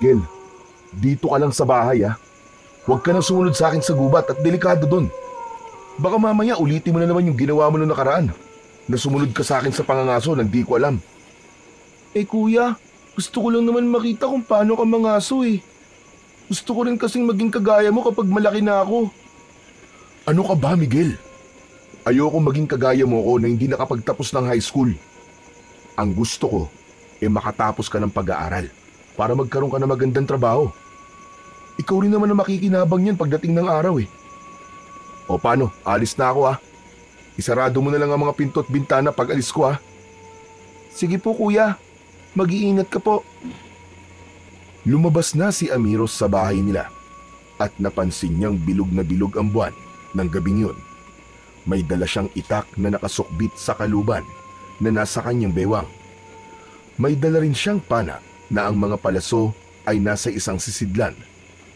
Gel, dito ka lang sa bahay ha. Huwag ka nang sumunod sa akin sa gubat at delikado dun. Baka mamaya ulitin mo na naman yung ginawa mo noong nakaraan na sumunod ka sa akin sa pangangaso nang di ko alam. Eh kuya, gusto ko lang naman makita kung paano ka mangaso eh. Gusto ko rin kasing maging kagaya mo kapag malaki na ako. Ano ka ba, Miguel? Ayoko maging kagaya mo ko na hindi nakapagtapos ng high school. Ang gusto ko makatapos ka ng pag-aaral para magkaroon ka ng magandang trabaho. Ikaw rin naman ang makikinabang yan pagdating ng araw eh. O paano, alis na ako ah. Isarado mo na lang ang mga pinto at bintana pag alis ko ah. Sige po kuya, mag-iingat ka po. Lumabas na si Amiros sa bahay nila at napansin niyang bilog na bilog ang buwan ng gabing yun. May dala siyang itak na nakasukbit sa kaluban na nasa kanyang bewang. May dala rin siyang pana na ang mga palaso ay nasa isang sisidlan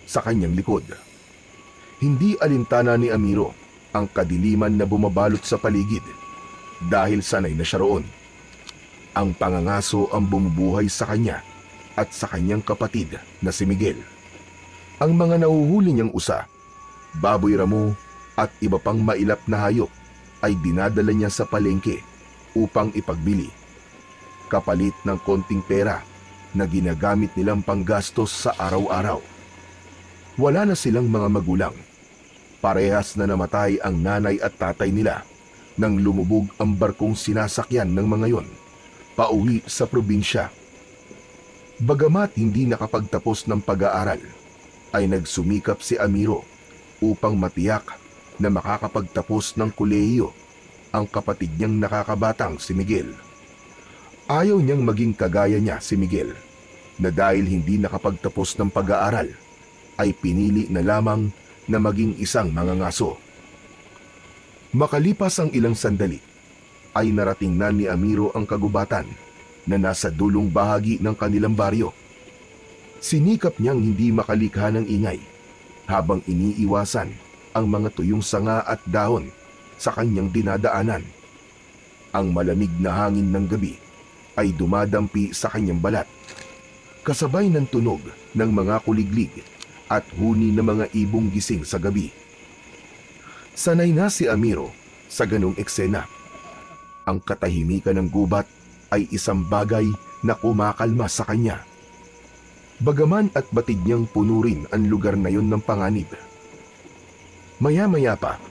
sa kanyang likod. Hindi alintana ni Amiro ang kadiliman na bumabalot sa paligid dahil sanay na siya roon. Ang pangangaso ang bumubuhay sa kanya at sa kanyang kapatid na si Miguel. Ang mga nahuhuli niyang usa, baboy ramo at iba pang mailap na hayop ay dinadala niya sa palengke upang ipagbili. Kapalit ng konting pera na ginagamit nilang panggastos sa araw-araw. Wala na silang mga magulang. Parehas na namatay ang nanay at tatay nila nang lumubog ang barkong sinasakyan ng mga yon pauwi sa probinsya. Bagamat hindi nakapagtapos ng pag-aaral, ay nagsumikap si Amiro upang matiyak na makakapagtapos ng kolehiyo ang kapatid niyang nakakabatang si Miguel. Ayaw niyang maging kagaya niya si Miguel, na dahil hindi nakapagtapos ng pag-aaral, ay pinili na lamang na maging isang mangangaso. Makalipas ang ilang sandali, ay narating na ni Amiro ang kagubatan na nasa dulong bahagi ng kanilang baryo. Sinikap niyang hindi makalikha ng ingay habang iniiwasan ang mga tuyong sanga at dahon sa kanyang dinadaanan. Ang malamig na hangin ng gabi ay dumadampi sa kanyang balat, kasabay ng tunog ng mga kuliglig at huni ng mga ibong gising sa gabi. Sanay na si Amiro sa ganong eksena. Ang katahimikan ng gubat ay isang bagay na kumakalma sa kanya. Bagaman at batid niyang puno rin ang lugar na yon ng panganib. Maya-maya pa,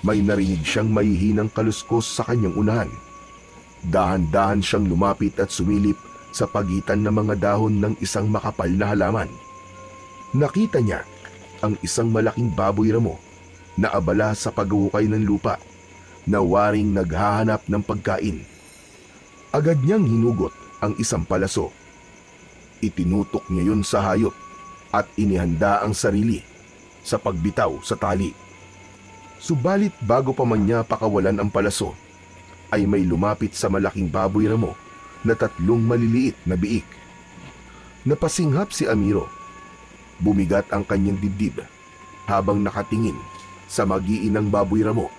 may narinig siyang mahihinang kaluskos sa kanyang unahan. Dahan-dahan siyang lumapit at sumilip sa pagitan ng mga dahon ng isang makapal na halaman. Nakita niya ang isang malaking baboy ramo na abala sa paghuhukay ng lupa, na waring naghahanap ng pagkain. Agad niyang hinugot ang isang palaso. Itinutok niya yun sa hayop at inihanda ang sarili sa pagbitaw sa tali. Subalit bago pa man niya pakawalan ang palaso, ay may lumapit sa malaking baboy ramo na 3 maliliit na biik. Napasinghap si Amiro. Bumigat ang kanyang dibdib habang nakatingin sa magiinang baboy ramo.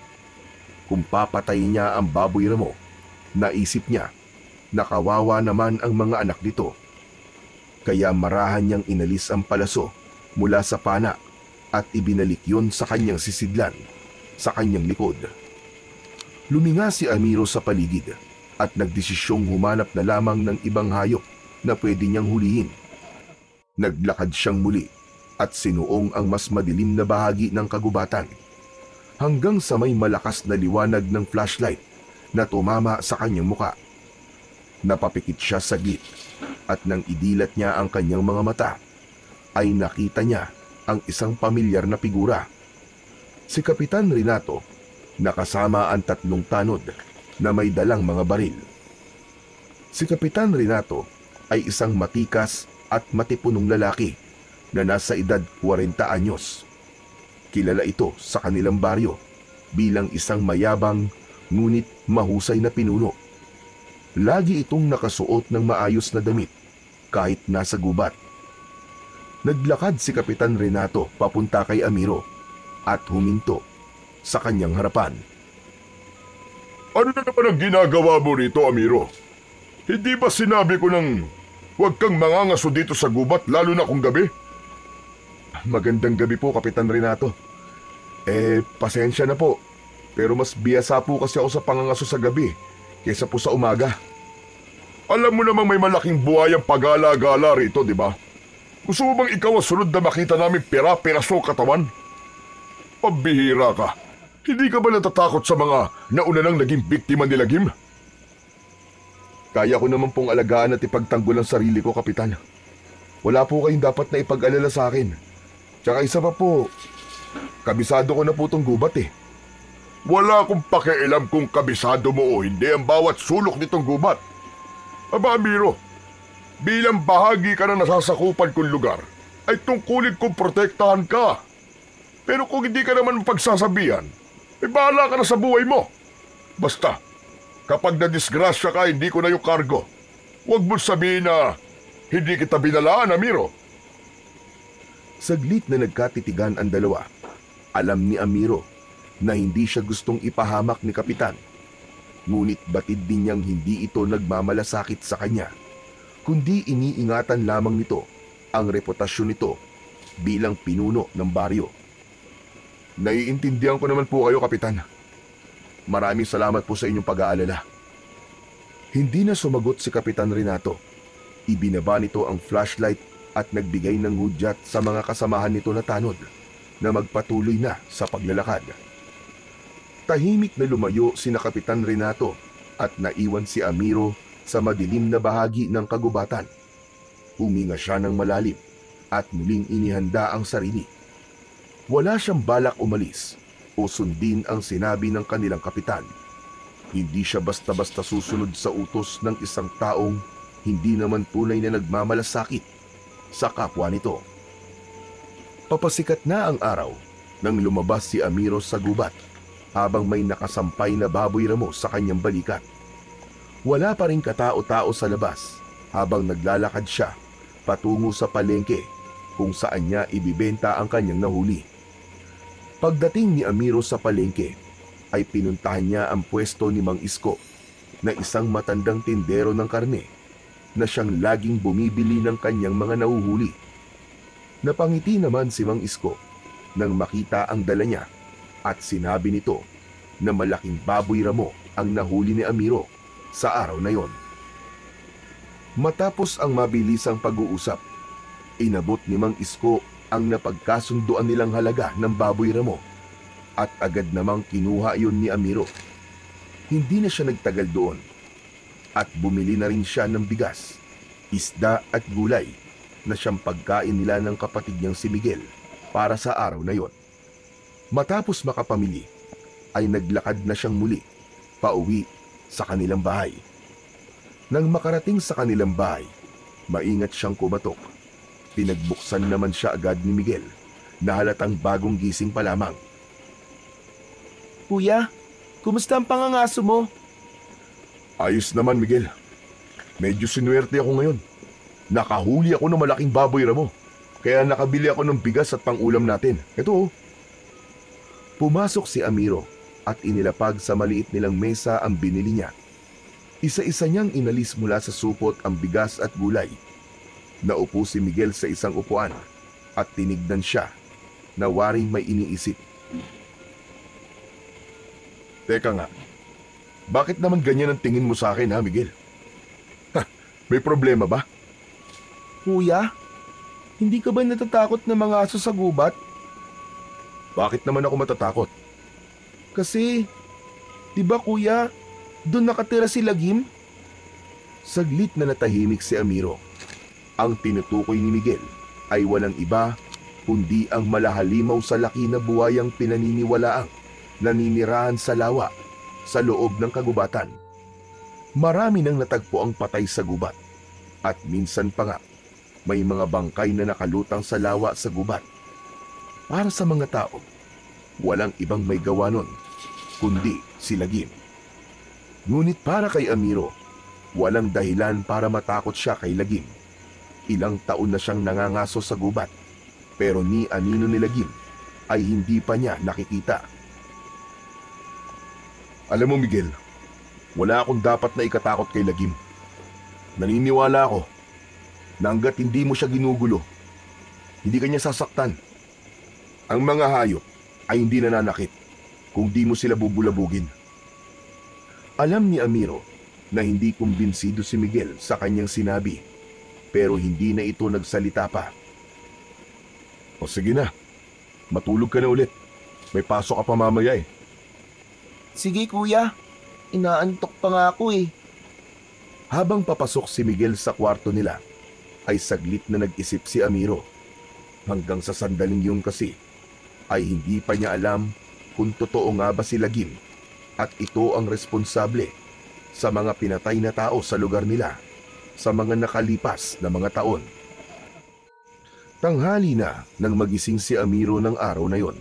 Kung papatayin niya ang baboy ramo, naisip niya na kawawa naman ang mga anak nito. Kaya marahan niyang inalis ang palaso mula sa pana at ibinalik yon sa kanyang sisidlan, sa kanyang likod. Luminga si Amiro sa paligid at nagdesisyong humanap na lamang ng ibang hayop na pwede niyang hulihin. Naglakad siyang muli at sinuong ang mas madilim na bahagi ng kagubatan, hanggang sa may malakas na liwanag ng flashlight na tumama sa kanyang muka. Napapikit siya saglit at nang idilat niya ang kanyang mga mata, ay nakita niya ang isang pamilyar na figura. Si Kapitan Renato, nakasama ang 3 tanod na may dalang mga baril. Si Kapitan Renato ay isang matikas at matipunong lalaki na nasa edad 40 anyos. Kilala ito sa kanilang baryo bilang isang mayabang ngunit mahusay na pinuno. Lagi itong nakasuot ng maayos na damit kahit nasa gubat. Naglakad si Kapitan Renato papunta kay Amiro at huminto sa kanyang harapan. Ano na naman ang ginagawa mo rito, Amiro? Hindi ba sinabi ko nang Huwag kang mangangaso dito sa gubat, lalo na kung gabi. Magandang gabi po, Kapitan Renato. Pasensya na po. Pero mas biyasa po kasi ako sa pangangaso sa gabi kaysa po sa umaga. Alam mo namang may malaking buhayang pagala-gala rito, di ba? Gusto mo bang ikaw ang sunod na makita namin pira-piraso katawan? Pabihira ka. Hindi ka ba natatakot sa mga nauna nang naging biktima ni Lagim? Kaya ko naman pong alagaan at ipagtanggol ang sarili ko, Kapitan. Wala po kayong dapat na ipag-alala sa akin. Tsaka isa pa po, kabisado ko na po tong gubat eh. Wala akong pakialam kung kabisado mo o hindi ang bawat sulok nitong gubat. Aba, Amiro, bilang bahagi ka na nasasakupan kong lugar, ay tungkulin kong protektahan ka. Pero kung hindi ka naman pagsasabihan, bahala ka na sa buhay mo. Basta, kapag nadisgrasya ka, hindi ko na yung kargo. Huwag mo sabihin na hindi kita binalaan, Amiro. Saglit na nagkatitigan ang dalawa. Alam ni Amiro na hindi siya gustong ipahamak ni Kapitan. Ngunit batid din niyang hindi ito nagmamalasakit sa kanya, kundi iniingatan lamang nito ang reputasyon nito bilang pinuno ng baryo. Naiintindihan ko naman po kayo, Kapitan. Maraming salamat po sa inyong pag-aalala. Hindi na sumagot si Kapitan Renato. Ibinaba nito ang flashlight at nagbigay ng hudyat sa mga kasamahan nito na tanod na magpatuloy na sa paglalakad. Tahimik na lumayo sina Kapitan Renato at naiwan si Amiro sa madilim na bahagi ng kagubatan. Huminga siya ng malalim at muling inihanda ang sarili. Wala siyang balak umalis o sundin ang sinabi ng kanilang kapitan. Hindi siya basta-basta susunod sa utos ng isang taong hindi naman tunay na nagmamalasakit sa kapwa nito. Papasikat na ang araw nang lumabas si Amiro sa gubat habang may nakasampay na baboy ramo sa kanyang balikat. Wala pa rin katao-tao sa labas habang naglalakad siya patungo sa palengke kung saan niya ibibenta ang kanyang nahuli. Pagdating ni Amiro sa palengke, ay pinuntahan niya ang pwesto ni Mang Isko na isang matandang tindero ng karne na siyang laging bumibili ng kanyang mga nahuhuli. Napangiti naman si Mang Isko nang makita ang dala niya at sinabi nito na malaking baboy ramo ang nahuli ni Amiro sa araw na yon. Matapos ang mabilisang pag-uusap, inabot ni Mang Isko ang napagkasunduan nilang halaga ng baboy ramo at agad namang kinuha yon ni Amiro. Hindi na siya nagtagal doon at bumili na rin siya ng bigas, isda at gulay na siyang pagkain nila ng kapatid niyang si Miguel para sa araw na yon. Matapos makapamili, ay naglakad na siyang muli, pauwi sa kanilang bahay. Nang makarating sa kanilang bahay, maingat siyang kumatok. Pinagbuksan naman siya agad ni Miguel na halatang bagong gising pa lamang. Kuya, kumusta ang pangangaso mo? Ayos naman, Miguel. Medyo sinuwerte ako ngayon. Nakahuli ako ng malaking baboy ramo. Kaya nakabili ako ng bigas at pang-ulam natin. Ito oh. Pumasok si Amiro at inilapag sa maliit nilang mesa ang binili niya. Isa-isa niyang inalis mula sa supot ang bigas at gulay. Naupo si Miguel sa isang upuan at tinignan siya na waring may iniisip. Teka nga, bakit naman ganyan ang tingin mo sa akin ha, Miguel? May problema ba? Kuya, hindi ka ba natatakot na mga aso sa gubat? Bakit naman ako matatakot? Kasi, di ba kuya, doon nakatira si Lagim? Saglit na natahimik si Amiro. Ang tinutukoy ni Miguel ay walang iba kundi ang malahalimaw sa laki na buwayang pinaniniwalaang naninirahan sa lawa sa loob ng kagubatan. Marami nang natagpo ang patay sa gubat at minsan pa nga may mga bangkay na nakalutang sa lawa sa gubat. Para sa mga tao, walang ibang may gawa nun kundi si Lagim. Ngunit para kay Amiro, walang dahilan para matakot siya kay Lagim. Ilang taon na siyang nangangaso sa gubat, pero ni anino ni Lagim ay hindi pa niya nakikita. Alam mo, Miguel, wala akong dapat na ikatakot kay Lagim. Naniniwala ako na hanggat hindi mo siya ginugulo, hindi ka niya sasaktan. Ang mga hayop ay hindi nananakit kung di mo sila bubulabugin. Alam ni Amiro na hindi kumbinsido si Miguel sa kanyang sinabi, pero hindi na ito nagsalita pa. O sige na, matulog ka na ulit. May pasok ka pa mamaya eh. Sige kuya, inaantok pa nga ako eh. Habang papasok si Miguel sa kwarto nila, ay saglit na nag-isip si Amiro. Hanggang sa sandaling yun kasi, ay hindi pa niya alam kung totoo nga ba si Lagim at ito ang responsable sa mga pinatay na tao sa lugar nila sa mga nakalipas na mga taon. Tanghali na nang magising si Amiro ng araw na yon.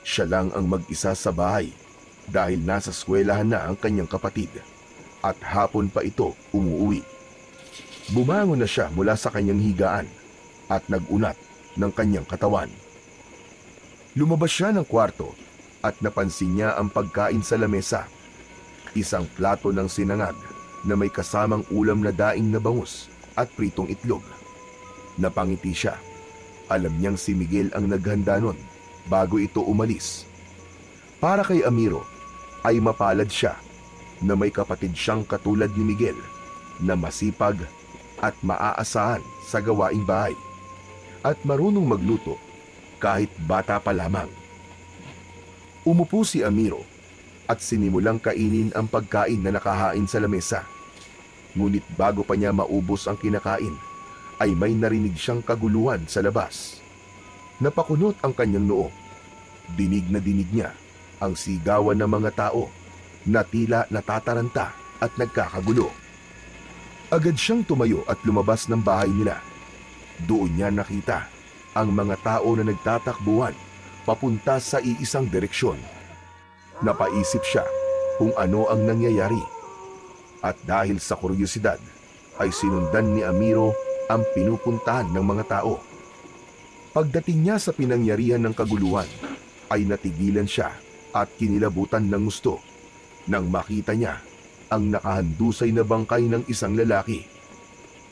Siya lang ang mag-isa sa bahay dahil nasa eskwelahan na ang kanyang kapatid at hapon pa ito umuwi. Bumangon na siya mula sa kanyang higaan at nagunat ng kanyang katawan. Lumabas siya ng kwarto at napansin niya ang pagkain sa lamesa. Isang plato ng sinangag na may kasamang ulam na daing na bangus at pritong itlog. Napangiti siya. Alam niyang si Miguel ang naghanda nun bago ito umalis. Para kay Amiro ay mapalad siya na may kapatid siyang katulad ni Miguel na masipag at maaasahan sa gawaing bahay at marunong magluto kahit bata pa lamang. Umupo si Amiro at sinimulang kainin ang pagkain na nakahain sa lamesa. Ngunit bago pa niya maubos ang kinakain, ay may narinig siyang kaguluhan sa labas. Napakunot ang kanyang noo. Dinig na dinig niya ang sigawan ng mga tao na tila natataranta at nagkakagulo. Agad siyang tumayo at lumabas ng bahay nila. Doon niya nakita ang mga tao na nagtatakbuhan papunta sa iisang direksyon. Napaisip siya kung ano ang nangyayari. At dahil sa kuryosidad, ay sinundan ni Amiro ang pinupuntahan ng mga tao. Pagdating niya sa pinangyarihan ng kaguluhan, ay natigilan siya at kinilabutan ng gusto nang makita niya ang nakahandusay na bangkay ng isang lalaki.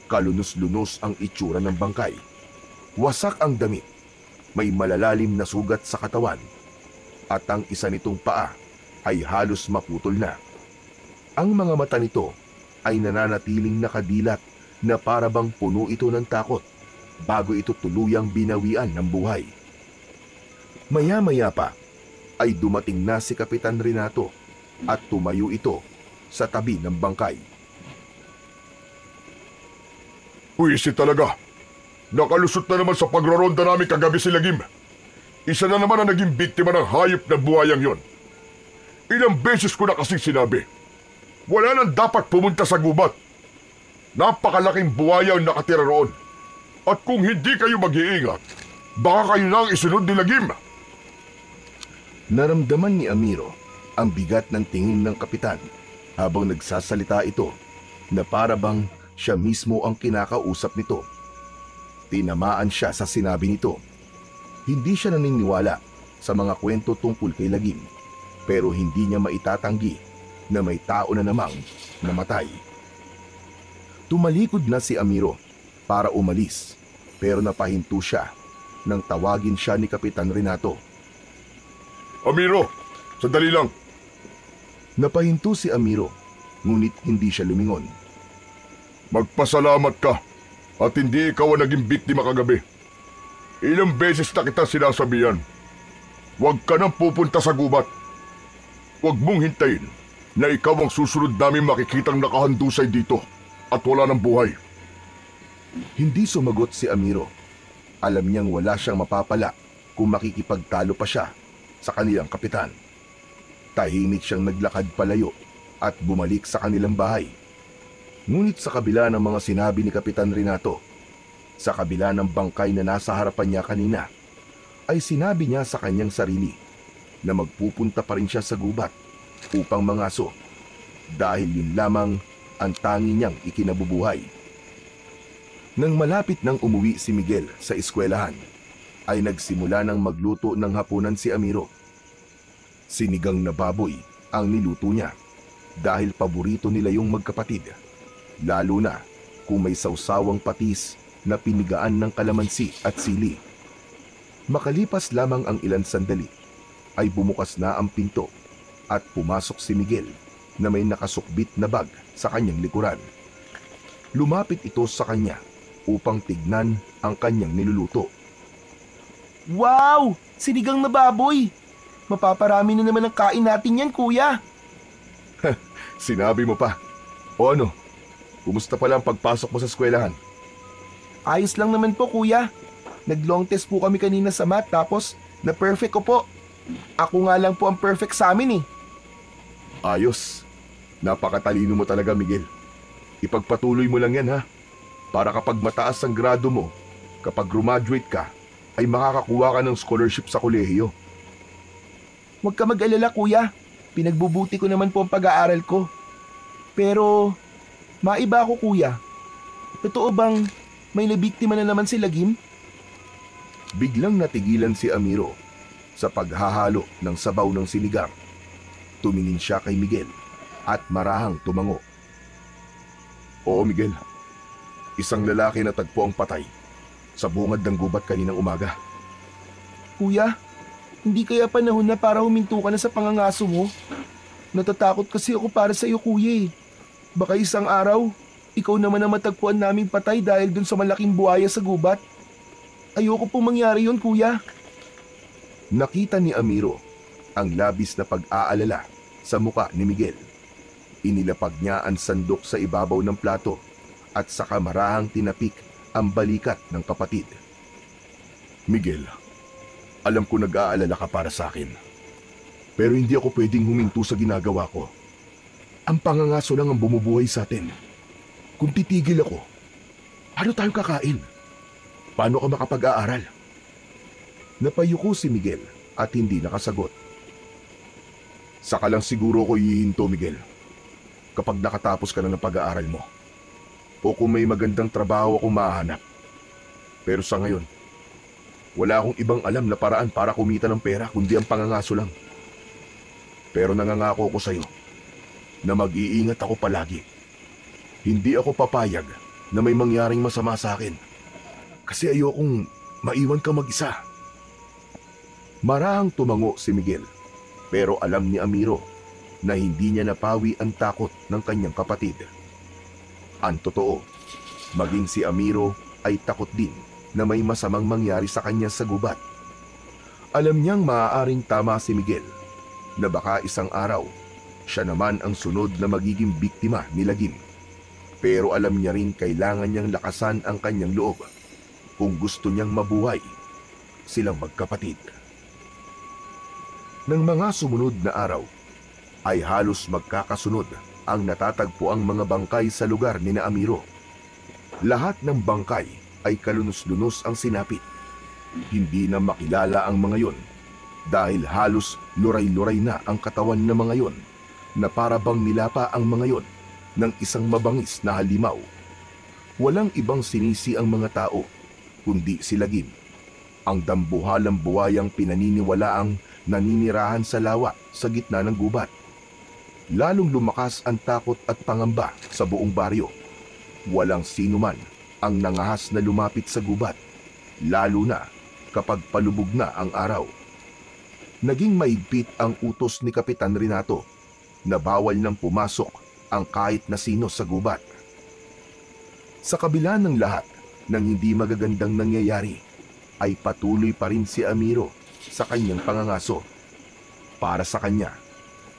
Kalunos-lunos ang itsura ng bangkay. Wasak ang damit, may malalalim na sugat sa katawan, at ang isa nitong paa ay halos maputol na. Ang mga mata nito ay nananatiling nakadilat na parabang puno ito ng takot bago ito tuluyang binawian ng buhay. Maya-maya pa ay dumating na si Kapitan Renato at tumayo ito sa tabi ng bangkay. Puwisit talaga. Nakalusot na naman sa pagroronda namin kagabi si Lagim. Isa na naman ang naging biktima ng hayop na buhayang yon. Ilang beses ko na kasing sinabi, wala nang dapat pumunta sa gubat. Napakalaking buhaya ang nakatira roon. At kung hindi kayo mag-iingat, baka kayo na ang isunod ni Lagim. Naramdaman ni Amiro ang bigat ng tingin ng kapitan habang nagsasalita ito na parabang siya mismo ang kinakausap nito. Tinamaan siya sa sinabi nito. Hindi siya naniniwala sa mga kwento tungkol kay Lagim, pero hindi niya maitatanggi na may tao na namang namatay. Tumalikod na si Amiro para umalis, pero napahinto siya nang tawagin siya ni Kapitan Renato. Amiro, sandali lang. Napahinto si Amiro, ngunit hindi siya lumingon. Magpasalamat ka at hindi ikaw ang naging biktima kagabi. Ilang beses na kita sinasabihan, huwag ka nang pupunta sa gubat. Huwag mong hintayin na ikaw ang susunod namin makikitang nakahandusay dito at wala ng buhay. Hindi sumagot si Amiro. Alam niyang wala siyang mapapala kung makikipagtalo pa siya sa kanilang kapitan. Tahimik siyang naglakad palayo at bumalik sa kanilang bahay. Ngunit sa kabila ng mga sinabi ni Kapitan Renato, sa kabila ng bangkay na nasa harapan niya kanina, ay sinabi niya sa kanyang sarili na magpupunta pa rin siya sa gubat upang mangaso dahil yun lamang ang tangi niyang ikinabubuhay. Nang malapit nang umuwi si Miguel sa eskwelahan, ay nagsimula ng magluto ng hapunan si Amiro. Sinigang na baboy ang niluto niya dahil paborito nila yung magkapatid, lalo na kung may sawsawang patis na pinigaan ng kalamansi at sili. Makalipas lamang ang ilang sandali, ay bumukas na ang pinto at pumasok si Miguel na may nakasukbit na bag sa kanyang likuran. Lumapit ito sa kanya upang tignan ang kanyang niluluto. Wow! Sinigang na baboy! Mapaparami na naman ang kain natin yan, kuya. Sinabi mo pa. O ano, kumusta pala ang pagpasok mo sa eskwelahan? Ayos lang naman po, kuya. Nag-long test po kami kanina sa math tapos na-perfect ko po. Ako nga lang po ang perfect sa amin eh. Ayos. Napakatalino mo talaga, Miguel. Ipagpatuloy mo lang yan, ha? Para kapag mataas ang grado mo, kapag graduate ka, ay makakakuha ka ng scholarship sa kolehiyo. Huwag ka mag-alala, kuya. Pinagbubuti ko naman po ang pag-aaral ko. Pero, maiba ako, kuya. Totoo bang may nabiktima na naman si Lagim? Biglang natigilan si Amiro sa paghahalo ng sabaw ng sinigang. Tumingin siya kay Miguel at marahang tumango. Oo, Miguel. Isang lalaki na tagpo ang patay sa bungad ng gubat kaninang umaga. Kuya, hindi kaya panahon na para huminto ka na sa pangangaso mo? Natatakot kasi ako para sa iyo, kuya eh. Baka isang araw, ikaw naman ang matagpuan naming patay dahil dun sa malaking buhaya sa gubat. Ayoko pong mangyari yun, kuya. Nakita ni Amiro ang labis na pag-aalala sa muka ni Miguel. Inilapag niya ang sandok sa ibabaw ng plato at saka marahang tinapik ang balikat ng kapatid. Miguel, alam ko nag-aalala ka para sa akin. Pero hindi ako pwedeng huminto sa ginagawa ko. Ang pangangaso lang ang bumubuhay sa atin. Kung titigil ako, paano tayo kakain? Paano ka makapag-aaral? Napayuko si Miguel at hindi nakasagot. Saka lang siguro ko hihinto, Miguel. Kapag nakatapos ka na ng pag-aaral mo. O kung may magandang trabaho akong mahanap. Pero sa ngayon, wala akong ibang alam na paraan para kumita ng pera kundi ang pangangaso lang. Pero nangangako ko sa'yo na mag-iingat ako palagi. Hindi ako papayag na may mangyaring masama sa akin. Kasi ayokong maiwan ka mag-isa. Marahang tumango si Miguel. Pero alam ni Amiro na hindi niya napawi ang takot ng kanyang kapatid. Ang totoo, maging si Amiro ay takot din na may masamang mangyari sa kanya sa gubat. Alam niyang maaaring tama si Miguel na baka isang araw, siya naman ang sunod na magiging biktima ni Lagim. Pero alam niya rin kailangan niyang lakasan ang kanyang loob kung gusto niyang mabuhay silang magkapatid. Ng mga sumunod na araw, ay halos magkakasunod ang natatagpuang mga bangkay sa lugar ni na Amiro. Lahat ng bangkay ay kalunos-lunos ang sinapit. Hindi na makilala ang mga yon dahil halos luray-luray na ang katawan ng mga yon na para bang nilapa ang mga yon ng isang mabangis na halimaw. Walang ibang sinisi ang mga tao kundi si Lagim, ang dambuhalang buwayang pinaniniwalaang naninirahan sa lawa sa gitna ng gubat. Lalong lumakas ang takot at pangamba sa buong baryo. Walang sino man ang nangahas na lumapit sa gubat, lalo na kapag palubog na ang araw. Naging maigpit ang utos ni Kapitan Renato na bawal nang pumasok ang kahit na sino sa gubat. Sa kabila ng lahat ng hindi magagandang nangyayari, ay patuloy pa rin si Amiro sa kanyang pangangaso. Para sa kanya,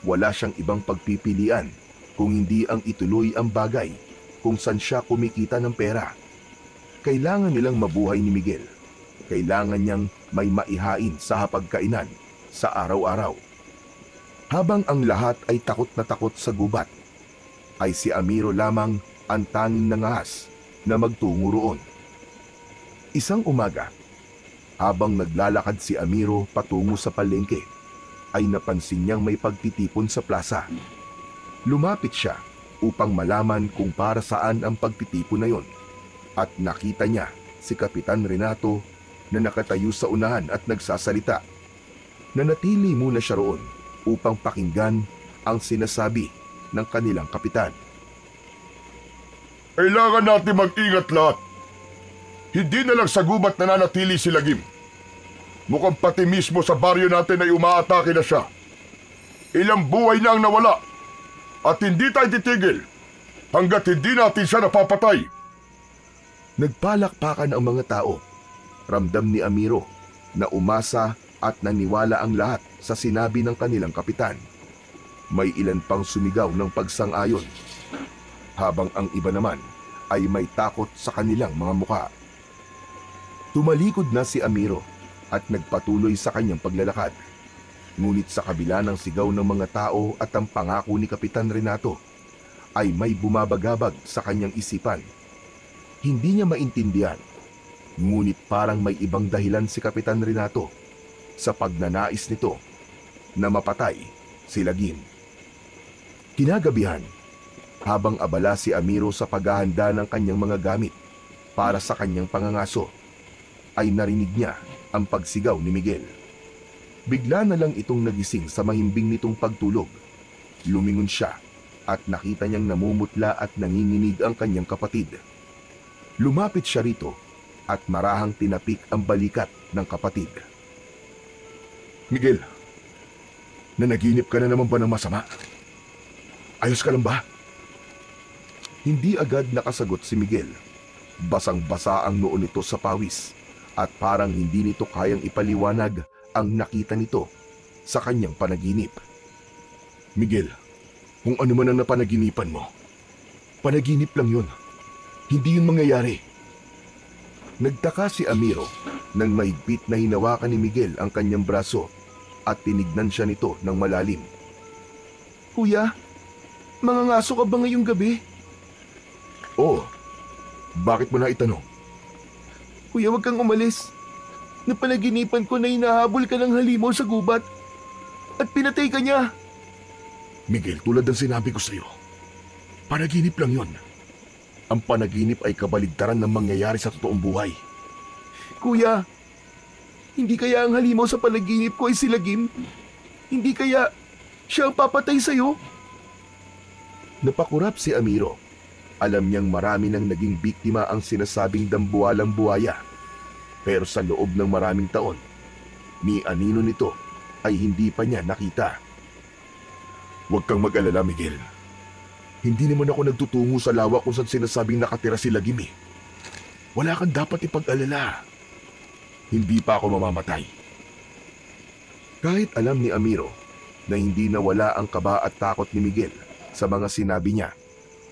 wala siyang ibang pagpipilian kung hindi ang ituloy ang bagay kung saan siya kumikita ng pera. Kailangan nilang mabuhay ni Miguel. Kailangan niyang may maihain sa hapagkainan sa araw-araw. Habang ang lahat ay takot na takot sa gubat, ay si Amiro lamang ang tanging nangahas na magtungo roon. Isang umaga, habang naglalakad si Amiro patungo sa palengke, ay napansin niyang may pagtitipon sa plaza. Lumapit siya upang malaman kung para saan ang pagtitipon na yon, at nakita niya si Kapitan Renato na nakatayo sa unahan at nagsasalita. Nanatili muna siya roon upang pakinggan ang sinasabi ng kanilang kapitan. Kailangan natin mag-ingat lahat. Hindi na lang sa gubat nananatili si Lagim. Mukhang pati mismo sa baryo natin ay umaatake na siya. Ilang buhay na ang nawala. At hindi tayo titigil hanggat hindi natin siya napapatay. Nagpalakpakan ang mga tao. Ramdam ni Amiro na umasa at naniwala ang lahat sa sinabi ng kanilang kapitan. May ilan pang sumigaw ng pagsang-ayon, habang ang iba naman ay may takot sa kanilang mga mukha. Tumalikod na si Amiro at nagpatuloy sa kanyang paglalakad. Ngunit sa kabila ng sigaw ng mga tao at ang pangako ni Kapitan Renato, ay may bumabagabag sa kanyang isipan. Hindi niya maintindihan, ngunit parang may ibang dahilan si Kapitan Renato sa pagnanais nito na mapatay si Lagim. Kinagabihan, habang abala si Amiro sa paghahanda ng kanyang mga gamit para sa kanyang pangangaso, ay narinig niya ang pagsigaw ni Miguel. Bigla na lang itong nagising sa mahimbing nitong pagtulog. Lumingon siya at nakita niyang namumutla at nanginginig ang kanyang kapatid. Lumapit siya rito at marahang tinapik ang balikat ng kapatid. Miguel, nanaginip ka na naman ba ng masama? Ayos ka lang ba? Hindi agad nakasagot si Miguel. Basang-basa ang noo nito sa pawis at parang hindi nito kayang ipaliwanag ang nakita nito sa kanyang panaginip. Miguel, kung ano man ang napanaginipan mo, panaginip lang yun. Hindi yun mangyayari. Nagtaka si Amiro nang mahigpit na hinawakan ni Miguel ang kanyang braso at tinignan siya nito ng malalim. Kuya, mangangaso ka ba ngayong gabi? Oo. Bakit mo na itanong? Kuya, huwag kang umalis. Napanaginipan ko na hinahabol ka ng halimaw sa gubat at pinatay ka niya. Miguel, tulad ng sinabi ko sa iyo, panaginip lang yon. Ang panaginip ay kabaligtaran ng mangyayari sa totoong buhay. Kuya, hindi kaya ang halimaw sa panaginip ko ay si Lagim? Hindi kaya siya ang papatay sa'yo? Napakurap si Amiro. Alam niyang marami nang naging biktima ang sinasabing dambuhalang buhaya. Pero sa loob ng maraming taon, ni anino nito ay hindi pa niya nakita. Huwag kang mag-alala, Miguel. Hindi naman ako nagtutungo sa lawa kung saan sinasabing nakatira si Lagim eh. Wala kang dapat ipag-alala. Hindi pa ako mamamatay. Kahit alam ni Amiro na hindi nawala ang kaba at takot ni Miguel sa mga sinabi niya,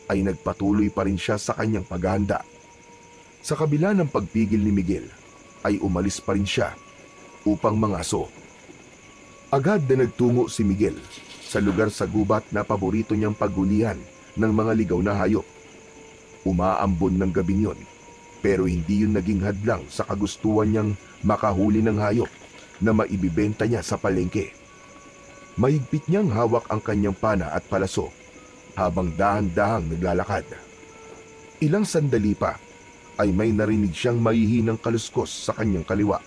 ay nagpatuloy pa rin siya sa kanyang paghahanda. Sa kabila ng pagpigil ni Miguel, ay umalis pa rin siya upang mangaso. Agad na nagtungo si Miguel sa lugar sa gubat na paborito niyang paghulihan ng mga ligaw na hayop. Umaambon ng gabing yon, pero hindi yun naging hadlang sa kagustuhan niyang makahuli ng hayop na maibibenta niya sa palengke. Mahigpit niyang hawak ang kanyang pana at palaso habang dahan-dahang naglalakad. Ilang sandali pa ay may narinig siyang mahihinang kaluskos sa kanyang kaliwa.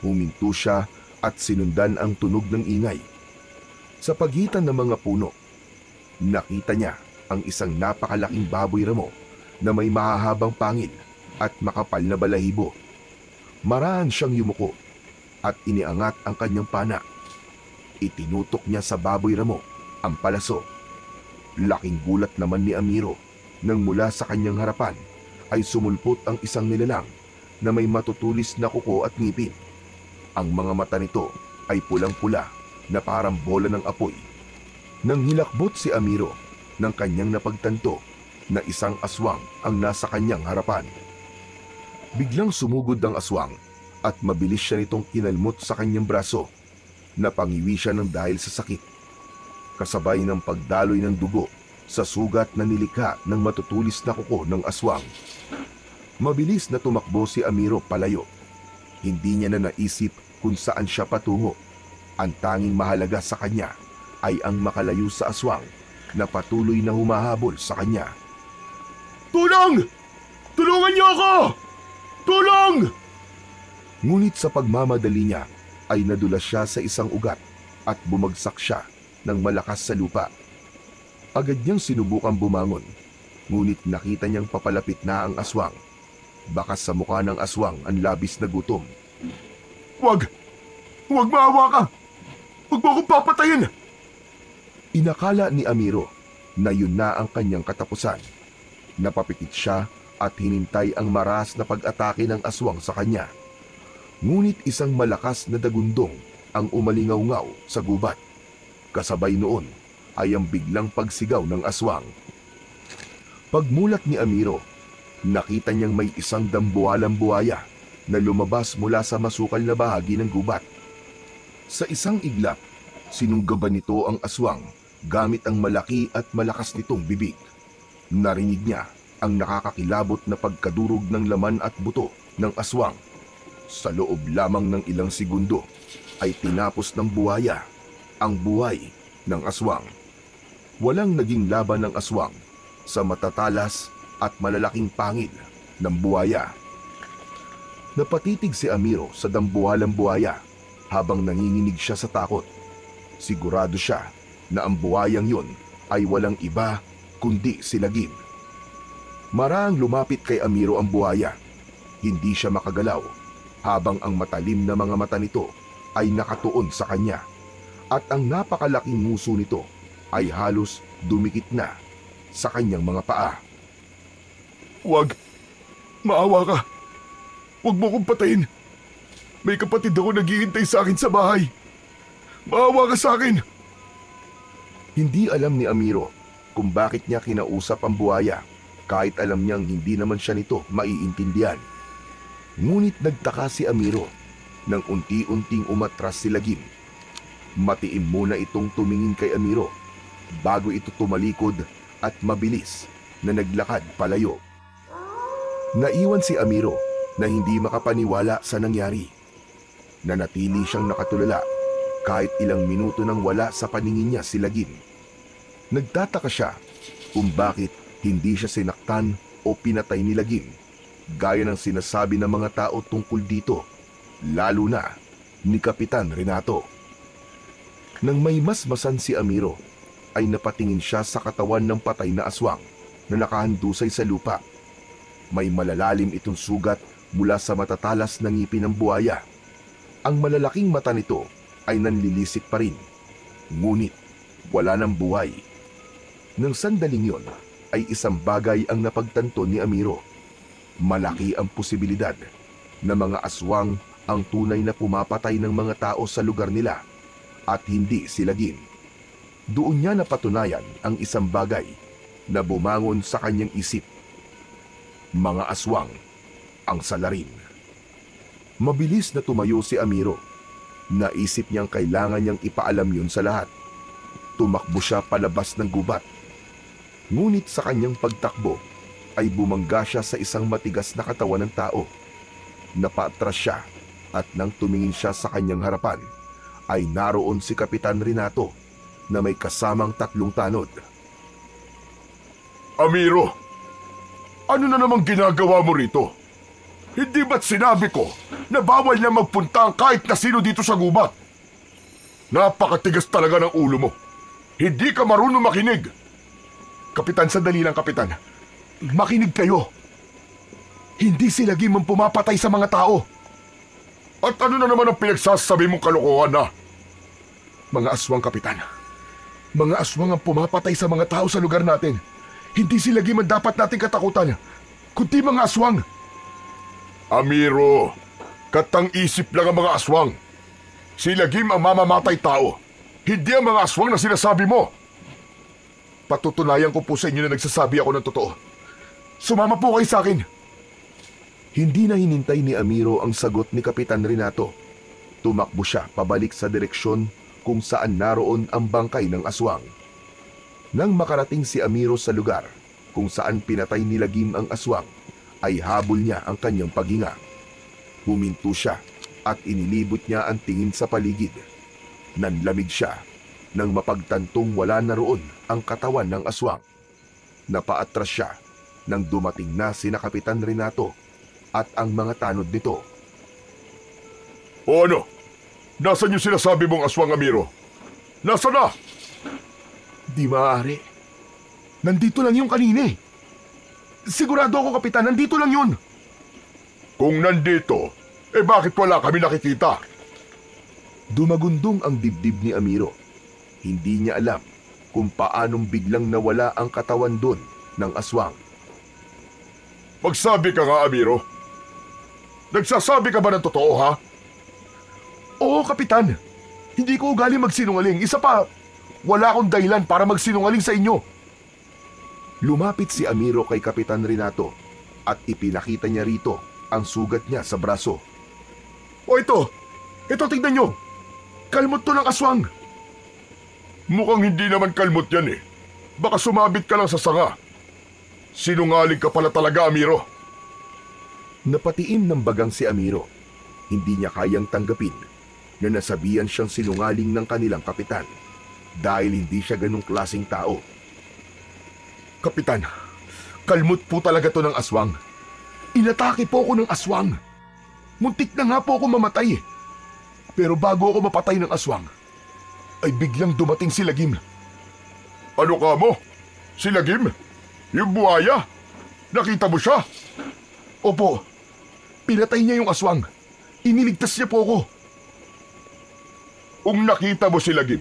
Huminto siya at sinundan ang tunog ng ingay. Sa pagitan ng mga puno, nakita niya ang isang napakalaking baboy ramo na may mahahabang pangil at makapal na balahibo. Marahan siyang yumuko at iniangat ang kanyang pana. Itinutok niya sa baboy ramo ang palaso. Laking gulat naman ni Amiro nang mula sa kanyang harapan ay sumulpot ang isang nilalang na may matutulis na kuko at ngipin. Ang mga mata nito ay pulang-pula na parang bola ng apoy. Nang hilakbot si Amiro ng kanyang napagtanto na isang aswang ang nasa kanyang harapan. Biglang sumugod ang aswang at mabilis siya nitong kinalmot sa kanyang braso. Napangiwi siya ng dahil sa sakit. Kasabay ng pagdaloy ng dugo sa sugat na nilikha ng matutulis na kuko ng aswang. Mabilis na tumakbo si Amiro palayo. Hindi niya na naisip kung saan siya patungo. Ang tanging mahalaga sa kanya ay ang makalayo sa aswang na patuloy na humahabol sa kanya. Tulong! Tulungan niyo ako! Tulong! Ngunit sa pagmamadali niya ay nadulas siya sa isang ugat at bumagsak siya ng malakas sa lupa. Agad niyang sinubukang bumangon, Ngunit nakita niyang papalapit na ang aswang. Bakas sa mukha ng aswang ang labis na gutom. Wag! Huwag maawa ka! Huwag mo akong papatayin! Inakala ni Amiro na yun na ang kanyang katapusan. Napapikit siya at hinintay ang maras na pag-atake ng aswang sa kanya. Ngunit isang malakas na dagundong ang umalingaw-ngaw sa gubat. Kasabay noon ay ang biglang pagsigaw ng aswang. Pagmulat ni Amiro, nakita niyang may isang dambuhalang buhaya na lumabas mula sa masukal na bahagi ng gubat. Sa isang iglap, sinunggaban nito ang aswang gamit ang malaki at malakas nitong bibig. Narinig niya ang nakakakilabot na pagkadurog ng laman at buto ng aswang. Sa loob lamang ng ilang segundo ay tinapos ng buhaya ang buhay ng aswang. Walang naging laban ng aswang sa matatalas at malalaking pangil ng buhaya. Napatitig si Amiro sa dambuhalang buhaya habang nanginginig siya sa takot. Sigurado siya na ang buhayang yun ay walang iba kundi si Lagim. Maraang lumapit kay Amiro ang buhaya. Hindi siya makagalaw habang ang matalim na mga mata nito ay nakatuon sa kanya at ang napakalaking nguso nito ay halos dumikit na sa kanyang mga paa. Wag! Maawa ka! Huwag mo akong patayin! May kapatid ako naghihintay sa akin sa bahay! Maawa ka sa akin! Hindi alam ni Amiro kung bakit niya kinausap ang buhaya kahit alam niyang hindi naman siya nito maiintindihan. Ngunit nagtaka si Amiro nang unti-unting umatras si Lagim. Matiim muna itong tumingin kay Amiro bago ito tumalikod at mabilis na naglakad palayo. Naiwan si Amiro na hindi makapaniwala sa nangyari. Nanatili siyang nakatulala kahit ilang minuto nang wala sa paningin niya si Lagim. Nagtataka siya kung bakit hindi siya sinaktan o pinatay ni Lagim gaya ng sinasabi ng mga tao tungkol dito, lalo na ni Kapitan Renato. Nang may masmasan si Amiro, ay napatingin siya sa katawan ng patay na aswang na nakahandusay sa lupa. May malalalim itong sugat mula sa matatalas na ngipin ng buhaya. Ang malalaking mata nito ay nanlilisik pa rin, ngunit wala ng buhay. Nang sandaling yon, ay isang bagay ang napagtanto ni Amiro. Malaki ang posibilidad na mga aswang ang tunay na pumapatay ng mga tao sa lugar nila at hindi si Lagim. Doon niya napatunayan ang isang bagay na bumangon sa kanyang isip. Mga aswang ang salarin. Mabilis na tumayo si Amiro. Naisip niyang kailangan niyang ipaalam yun sa lahat. Tumakbo siya palabas ng gubat. Ngunit sa kanyang pagtakbo ay bumangga siya sa isang matigas na katawan ng tao. Napaatras siya at nang tumingin siya sa kanyang harapan ay naroon si Kapitan Renato na may kasamang 3 tanod. Amiro! Ano na namang ginagawa mo rito? Hindi ba't sinabi ko na bawal na magpunta ang kahit na sino dito sa gubat? Napakatigas talaga ng ulo mo. Hindi ka marunong makinig. Kapitan, sandali lang, Kapitan. Makinig kayo. Hindi si Lagim ang pumapatay sa mga tao. At ano na naman ang pinagsasabi mong kalokohan na? Mga aswang, Kapitan. Mga aswang ang pumapatay sa mga tao sa lugar natin. Hindi si Lagim ang dapat nating katakutan, kundi mga aswang. Amiro, katang-isip lang ang mga aswang. Si Lagim ang mamamatay tao, hindi ang mga aswang na sinasabi mo. Patutunayan ko po sa inyo na nagsasabi ako ng totoo. Sumama po kayo sa akin. Hindi na hinintay ni Amiro ang sagot ni Kapitan Renato. Tumakbo siya pabalik sa direksyon kung saan naroon ang bangkay ng aswang. Nang makarating si Amiro sa lugar kung saan pinatay ni Lagim ang aswang, ay habol niya ang kanyang paghinga. Huminto siya at inilibot niya ang tingin sa paligid. Nanlamig siya nang mapagtantong wala na roon ang katawan ng aswang. Napaatras siya nang dumating na sina Kapitan Renato at ang mga tanod nito. O ano? Nasaan yung sinasabi mong aswang, Amiro? Nasaan na? Di maaari. Nandito lang yung kanina eh. Sigurado ako, Kapitan. Nandito lang yun. Kung nandito, bakit wala kami nakikita? Dumagundong ang dibdib ni Amiro. Hindi niya alam kung paanong biglang nawala ang katawan doon ng aswang. Magsabi ka nga, Amiro. Nagsasabi ka ba ng totoo, ha? Oo, Kapitan. Hindi ko ugali magsinungaling. Isa pa, wala akong dahilan para magsinungaling sa inyo. Lumapit si Amiro kay Kapitan Renato at ipinakita niya rito ang sugat niya sa braso. O ito, tignan nyo. Kalmot to ng aswang. Mukhang hindi naman kalmot yan eh. Baka sumabit ka lang sa sanga. Sinungaling ka pala talaga, Amiro. Napatiim ng bagang si Amiro. Hindi niya kayang tanggapin na nasabihan siyang sinungaling ng kanilang kapitan dahil hindi siya ganong klaseng tao. Kapitan, kalmot po talaga to ng aswang. Inatake po ako ng aswang. Muntik na nga po ako mamatay. Pero bago ako mapatay ng aswang, ay biglang dumating si Lagim. Ano ka mo? Si Lagim? Yung buhaya? Nakita mo siya? Opo, pinatay niya yung aswang. Iniligtas niya po ako. Kung nakita mo si Lagim,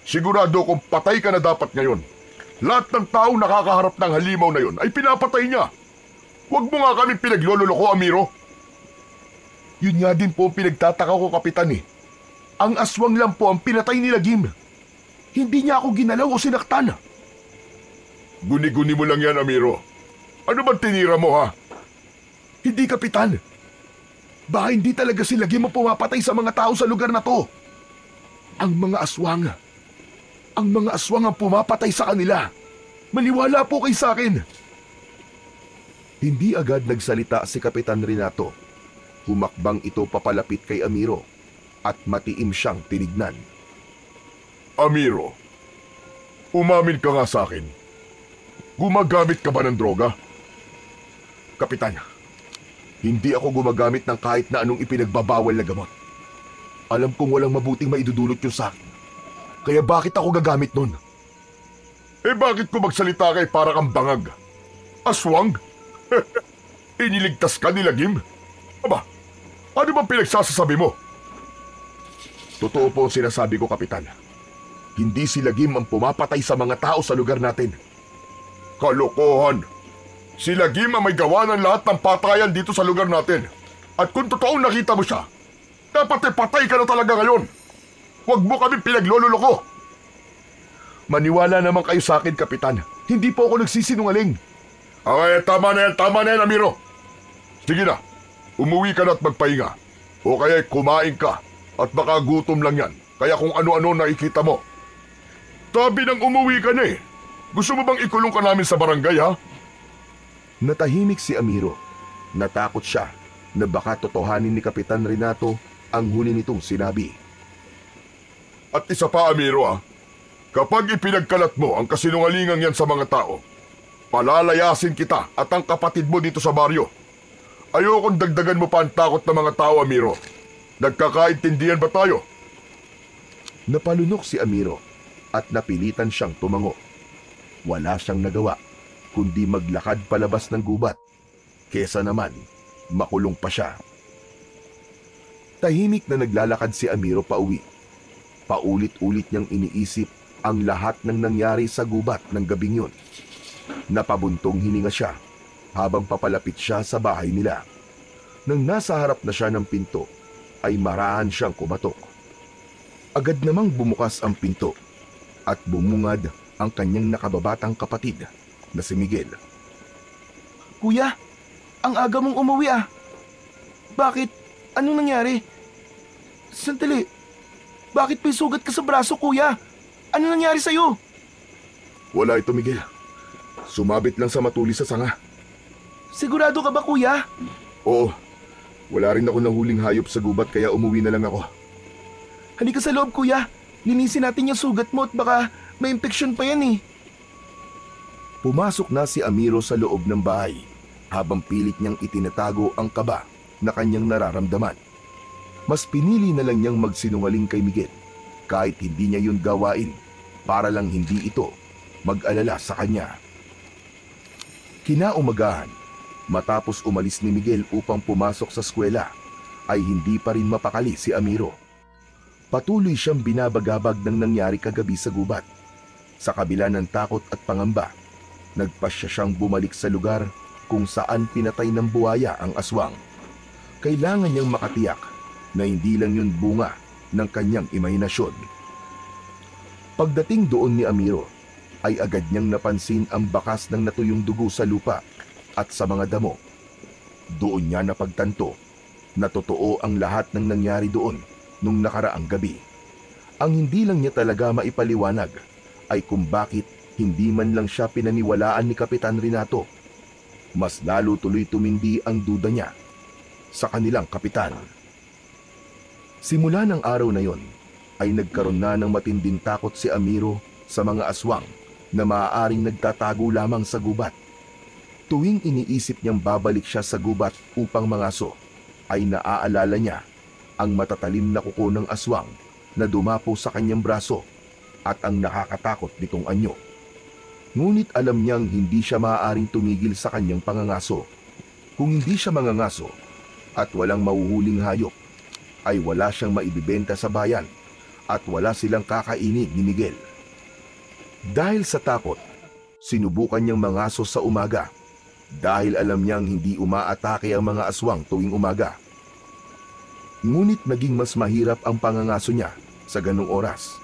sigurado kung patay ka na dapat ngayon. Lahat ng taong nakakaharap ng halimaw na yon ay pinapatay niya. Huwag mo nga kami pinaglololoko, Amiro. Yun nga din po ang pinagtataka ko, Kapitan eh. Ang aswang lang po ang pinatay ni Lagim. Hindi niya ako ginalaw o sinaktan. Guni-guni mo lang yan, Amiro. Ano bang tinira mo, ha? Hindi, Kapitan. Baka hindi talaga si Lagim ang pumapatay sa mga tao sa lugar na to. Ang mga aswang ang pumapatay sa kanila. Maniwala po kayo sa akin. Hindi agad nagsalita si Kapitan Renato. Humakbang ito papalapit kay Amiro at matiim siyang tinignan. Amiro, umamin ka nga sa akin. Gumagamit ka ba ng droga? Kapitan, hindi ako gumagamit ng kahit na anong ipinagbabawal na gamot. Alam kong walang mabuting maidudulot yun sa akin. Kaya bakit ako gagamit nun? Bakit ko magsalita kay para kang bangag? Aswang? Iniligtas ka ni Lagim? Aba, ano bang pinagsasasabi mo? Totoo po ang sinasabi ko, Kapitan. Hindi si Lagim ang pumapatay sa mga tao sa lugar natin. Kalokohan! Si Lagim ang may gawa ng lahat ng patayan dito sa lugar natin. At kung totoong nakita mo siya, dapat patay ka na talaga ngayon. Huwag mo kami pinaglololoko. Maniwala naman kayo sa akin, Kapitan. Hindi po ako nagsisinungaling. Okay, tama na yan, Amiro. Sige na, umuwi ka na at magpahinga. O kaya kumain ka at baka gutom lang yan. Kaya kung ano-ano nakikita mo. Tabi nang umuwi ka na eh. Gusto mo bang ikulong ka namin sa barangay, ha? Natahimik si Amiro. Natakot siya na baka totohanin ni Kapitan Renato ang huli nitong sinabi. At isa pa, Amiro, kapag ipinagkalat mo ang kasinungalingan yan sa mga tao, palalayasin kita at ang kapatid mo dito sa baryo. Ayokong dagdagan mo pa ang takot ng mga tao, Amiro. Nagkakaintindihan ba tayo? Napalunok si Amiro at napilitan siyang tumango. Wala siyang nagawa kundi maglakad palabas ng gubat. Kesa naman, makulong pa siya. Tahimik na naglalakad si Amiro pauwi. Paulit-ulit niyang iniisip ang lahat ng nangyari sa gubat ng gabing yun. Napabuntong hininga siya habang papalapit siya sa bahay nila. Nang nasa harap na siya ng pinto, ay marahan siyang kumatok. Agad namang bumukas ang pinto at bumungad ang kanyang nakababatang kapatid na si Miguel. Kuya, ang aga mong umuwi ah. Bakit? Anong nangyari? Sandali. Bakit may sugat ka sa braso, kuya? Ano nangyari sa'yo? Wala ito, Miguel. Sumabit lang sa matulis sa sanga. Sigurado ka ba, kuya? Oo. Wala rin ako nahuling hayop sa gubat kaya umuwi na lang ako. Halika sa loob, kuya. Linisin natin yung sugat mo at baka may impeksyon pa yan eh. Pumasok na si Amiro sa loob ng bahay habang pilit niyang itinatago ang kaba na kanyang nararamdaman. Mas pinili na lang niyang magsinungaling kay Miguel kahit hindi niya yun gawain para lang hindi ito mag-alala sa kanya. Kinaumagahan, matapos umalis ni Miguel upang pumasok sa eskwela, ay hindi pa rin mapakali si Amiro. Patuloy siyang binabagabag ng nangyari kagabi sa gubat. Sa kabila ng takot at pangamba, nagpasya siyang bumalik sa lugar kung saan pinatay ng buhaya ang aswang. Kailangan niyang makatiyak na hindi lang yun bunga ng kanyang imahinasyon. Pagdating doon ni Amiro, ay agad niyang napansin ang bakas ng natuyong dugo sa lupa at sa mga damo. Doon niya napagtanto na totoo ang lahat ng nangyari doon nung nakaraang gabi. Ang hindi lang niya talaga maipaliwanag ay kung bakit hindi man lang siya pinaniwalaan ni Kapitan Renato. Mas lalo tuloy tumindi ang duda niya sa kanilang kapitan. Simula ng araw na yon, ay nagkaroon na ng matinding takot si Amiro sa mga aswang na maaaring nagtatago lamang sa gubat. Tuwing iniisip niyang babalik siya sa gubat upang mangaso, ay naaalala niya ang matatalim na kuko ng aswang na dumapo sa kanyang braso at ang nakakatakot nitong anyo. Ngunit alam niyang hindi siya maaaring tumigil sa kanyang pangangaso. Kung hindi siya mangangaso at walang mahuhuling hayop, ay wala siyang maibibenta sa bayan at wala silang kakainin ni Miguel. Dahil sa takot, sinubukan niyang mangaso sa umaga dahil alam niyang hindi umaatake ang mga aswang tuwing umaga. Ngunit naging mas mahirap ang pangangaso niya sa ganung oras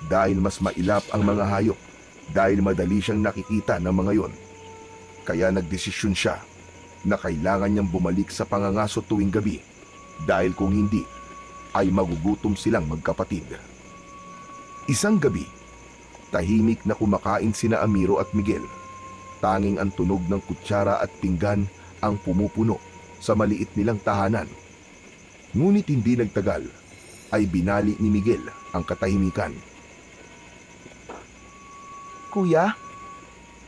dahil mas mailap ang mga hayop dahil madali siyang nakikita ng mga yon. Kaya nagdesisyon siya na kailangan niyang bumalik sa pangangaso tuwing gabi dahil kung hindi, ay magugutom silang magkapatid. Isang gabi, tahimik na kumakain sina Amiro at Miguel. Tanging ang tunog ng kutsara at pinggan ang pumupuno sa maliit nilang tahanan. Ngunit hindi nagtagal, ay binali ni Miguel ang katahimikan. Kuya,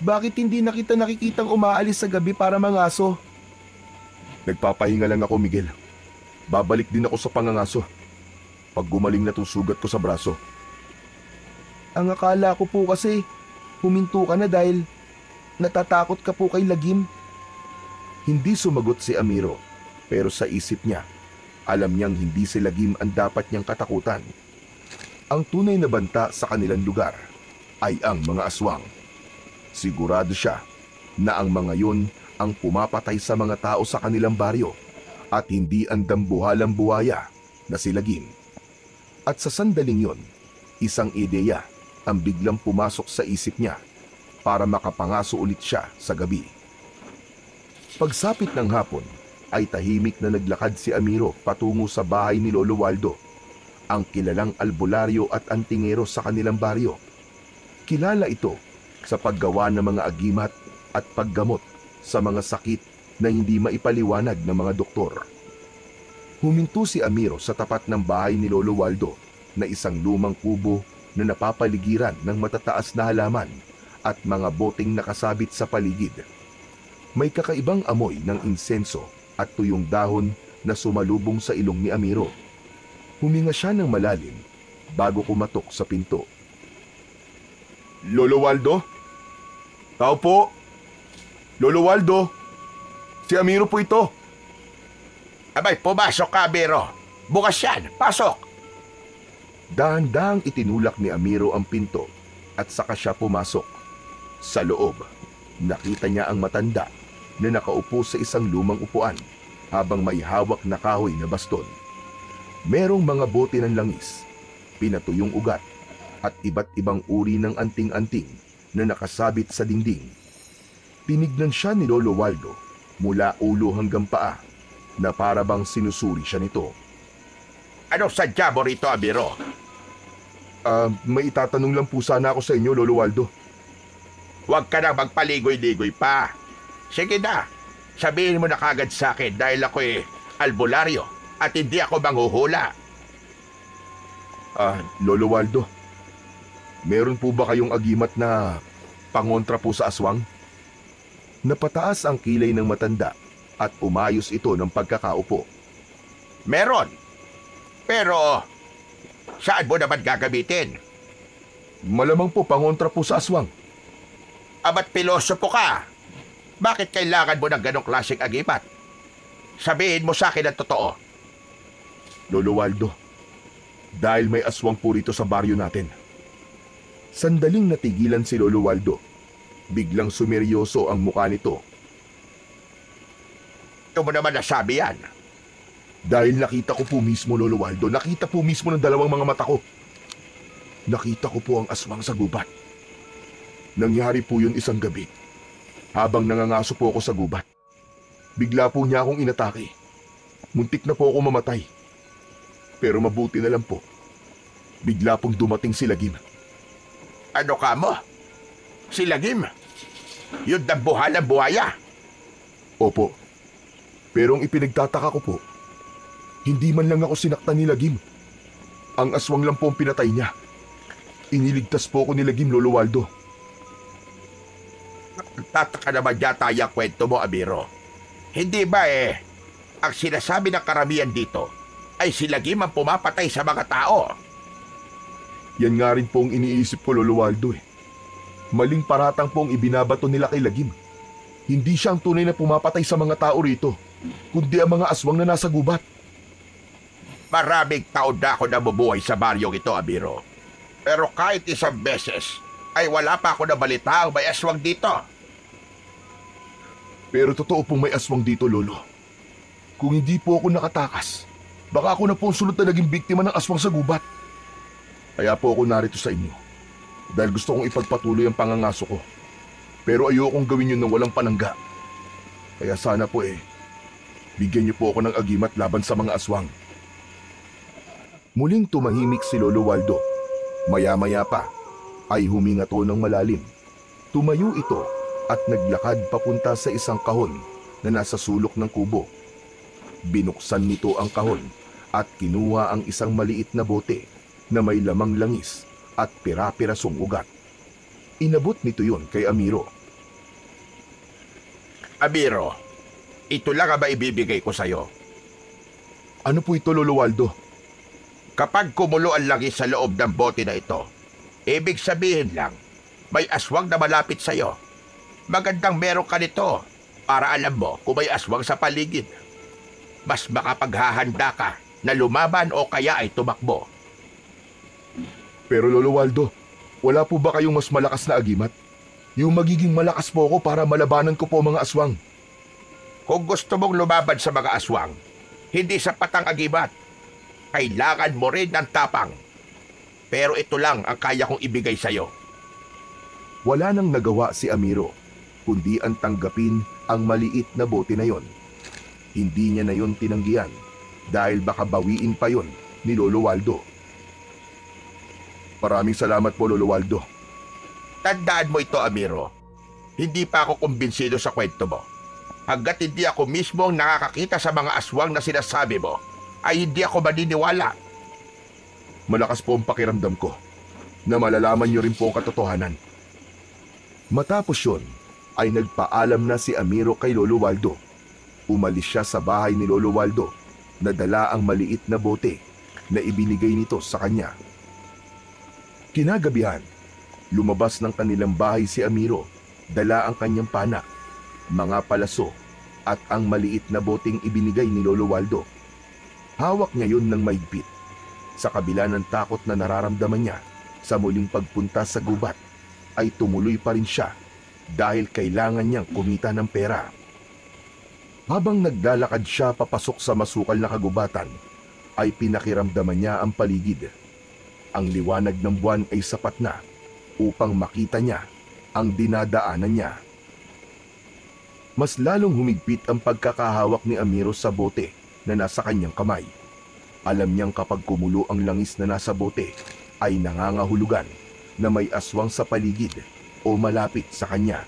bakit hindi na kita nakikitang umaalis sa gabi para mangaso? Nagpapahinga lang ako, Miguel. Babalik din ako sa pangangaso pag gumaling na 'tong sugat ko sa braso. Ang akala ko po kasi, huminto ka na dahil natatakot ka po kay Lagim. Hindi sumagot si Amiro, pero sa isip niya, alam niyang hindi si Lagim ang dapat niyang katakutan. Ang tunay na banta sa kanilang lugar ay ang mga aswang. Sigurado siya na ang mga yun ang pumapatay sa mga tao sa kanilang baryo at hindi ang dambuhalang buhaya na si Lagim. At sa sandaling yon, isang ideya ang biglang pumasok sa isip niya para makapangaso ulit siya sa gabi. Pagsapit ng hapon, ay tahimik na naglakad si Amiro patungo sa bahay ni Lolo Waldo, ang kilalang albularyo at antingero sa kanilang baryo. Kilala ito sa paggawa ng mga agimat at paggamot sa mga sakit na hindi maipaliwanag ng mga doktor. Huminto si Amiro sa tapat ng bahay ni Lolo Waldo na isang lumang kubo na napapaligiran ng matataas na halaman at mga boteng nakasabit sa paligid. May kakaibang amoy ng insenso at tuyong dahon na sumalubong sa ilong ni Amiro. Huminga siya ng malalim bago kumatok sa pinto. Lolo Waldo? Tao po? Lolo Waldo? Si Amiro po ito. Abay, pumasok ka, Amiro. Bukas yan, pasok. Dahan-dahang itinulak ni Amiro ang pinto at saka siya pumasok. Sa loob, nakita niya ang matanda na nakaupo sa isang lumang upuan habang may hawak na kahoy na baston. Merong mga bote ng langis, pinatuyong ugat at iba't ibang uri ng anting-anting na nakasabit sa dingding. Tinignan siya ni Lolo Waldo mula ulo hanggang paa na para bang sinusuri siya nito. Ano sadya mo rito, Amiro? May itatanong lang po sana ako sa inyo, Lolo Waldo. Huwag ka na magpaligoy-ligoy pa. Sige na, sabihin mo na kagad sa akin dahil ako'y albularyo at hindi ako manghuhula. Lolo Waldo, meron po ba kayong agimat na pangontra po sa aswang? Napataas ang kilay ng matanda at umayos ito ng pagkakaupo. Meron. Pero, saan mo naman gagamitin? Malamang po pangontra po sa aswang. Abat pilosopo ka. Bakit kailangan mo ng ganong klaseng agimat? Sabihin mo sa akin ang totoo. Lolo Waldo, dahil may aswang po rito sa baryo natin. Sandaling natigilan si Lolo Waldo. Biglang sumeryoso ang mukha nito. Ito mo naman nasabi yan. Dahil nakita ko po mismo, Lolo Waldo, nakita po mismo ng dalawang mga mata ko. Nakita ko po ang aswang sa gubat. Nangyari po yun isang gabi. Habang nangangaso po ako sa gubat. Bigla po niya akong inatake. Muntik na po ako mamatay. Pero mabuti na lang po. Bigla pong dumating si Lagim. Ano ka mo? Si Lagim? Yung dambuhalang buhaya? Opo. Pero ang ipinagtataka ko po, hindi man lang ako sinaktan ni Lagim. Ang aswang lang po ang pinatay niya. Iniligtas po ako ni Lagim, Lolo Waldo. Tataka naman yata yung kwento mo, Amiro. Hindi ba ang sinasabi ng karamihan dito ay si Lagim ang pumapatay sa mga tao? Yan nga rin po ang iniisip ko, Lolo Waldo eh. Maling paratang po ang ibinabato nila kay Lagim. Hindi siya ang tunay na pumapatay sa mga tao rito, kundi ang mga aswang na nasa gubat. Maraming taon na ako nabubuhay sa baryong ito, Amiro. Pero kahit isang beses, ay wala pa ako nabalita ang may aswang dito. Pero totoo pong may aswang dito, Lolo. Kung hindi po ako nakatakas, baka ako na po ang sunod na naging biktima ng aswang sa gubat. Kaya po ako narito sa inyo. Dahil gusto kong ipagpatuloy ang pangangaso ko. Pero ayokong gawin yun ng walang panangga. Kaya sana po bigyan niyo po ako ng agimat laban sa mga aswang. Muling tumahimik si Lolo Waldo. Maya-maya pa ay huminga to ng malalim. Tumayo ito at naglakad papunta sa isang kahon na nasa sulok ng kubo. Binuksan nito ang kahon at kinuha ang isang maliit na bote na may lamang langis at pira-pirasong ugat. Inabot nito yon kay Amiro. Amiro, ito lang ang maibibigay ko sa'yo. Ano po ito, Lolo Waldo? Kapag kumulo ang langis sa loob ng bote na ito, ibig sabihin lang, may aswang na malapit sa'yo. Magandang meron ka nito para alam mo kung may aswang sa paligid. Mas makapaghahanda ka na lumaban o kaya ay tumakbo. Pero Lolo Waldo, wala po ba kayong mas malakas na agimat? Yung magiging malakas po ako para malabanan ko po mga aswang. Kung gusto mong lumaban sa mga aswang, hindi sapat ang agimat. Kailangan mo rin ng tapang. Pero ito lang ang kaya kong ibigay sa'yo. Wala nang nagawa si Amiro, kundi ang tanggapin ang maliit na bote na yon. Hindi niya na yon tinanggihan dahil baka bawiin pa yon ni Lolo Waldo. Maraming salamat po, Lolo Waldo. Tandaan mo ito, Amiro. Hindi pa ako kumbinsido sa kwento mo. Hanggat hindi ako mismo ang nakakakita sa mga aswang na sinasabi mo, ay hindi ako maniniwala. Malakas po ang pakiramdam ko na malalaman niyo rin po ang katotohanan. Matapos yun, ay nagpaalam na si Amiro kay Lolo Waldo. Umalis siya sa bahay ni Lolo Waldo na dala ang maliit na bote na ibinigay nito sa kanya. Kinagabihan, lumabas ng kanilang bahay si Amiro, dala ang kanyang pana, mga palaso at ang maliit na boteng ibinigay ni Lolo Waldo. Hawak niya yun ng maigpit. Sa kabila ng takot na nararamdaman niya sa muling pagpunta sa gubat, ay tumuloy pa rin siya dahil kailangan niyang kumita ng pera. Habang naglalakad siya papasok sa masukal na kagubatan, ay pinakiramdaman niya ang paligid. Ang liwanag ng buwan ay sapat na upang makita niya ang dinadaanan niya. Mas lalong humigpit ang pagkakahawak ni Amiro sa bote na nasa kanyang kamay. Alam niyang kapag kumulo ang langis na nasa bote, ay nangangahulugan na may aswang sa paligid o malapit sa kanya.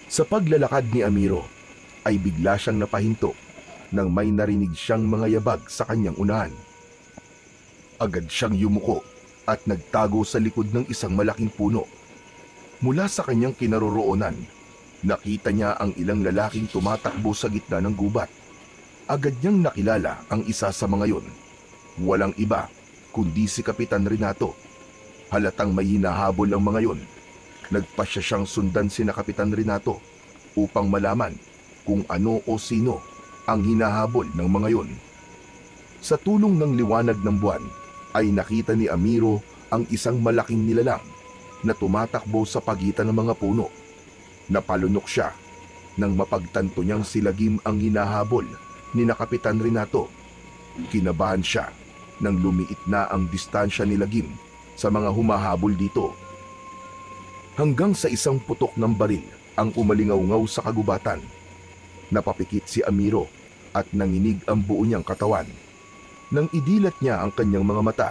Sa paglalakad ni Amiro, ay bigla siyang napahinto nang may narinig siyang mga yabag sa kanyang unahan. Agad siyang yumuko at nagtago sa likod ng isang malaking puno. Mula sa kanyang kinaroroonan, nakita niya ang ilang lalaking tumatakbo sa gitna ng gubat. Agad niyang nakilala ang isa sa mga yon. Walang iba kundi si Kapitan Renato. Halatang may hinahabol ang mga yon. Nagpasya siyang sundan sina Kapitan Renato upang malaman kung ano o sino ang hinahabol ng mga yon. Sa tulong ng liwanag ng buwan ay nakita ni Amiro ang isang malaking nilalang na tumatakbo sa pagitan ng mga puno. Napalunok siya nang mapagtanto niyang si Lagim ang hinahabol ni na Kapitan Renato. Kinabahan siya nang lumiit na ang distansya ni Lagim sa mga humahabol dito. Hanggang sa isang putok ng baril ang umalingaw-ngaw sa kagubatan. Napapikit si Amiro at nanginig ang buo niyang katawan. Nang idilat niya ang kanyang mga mata,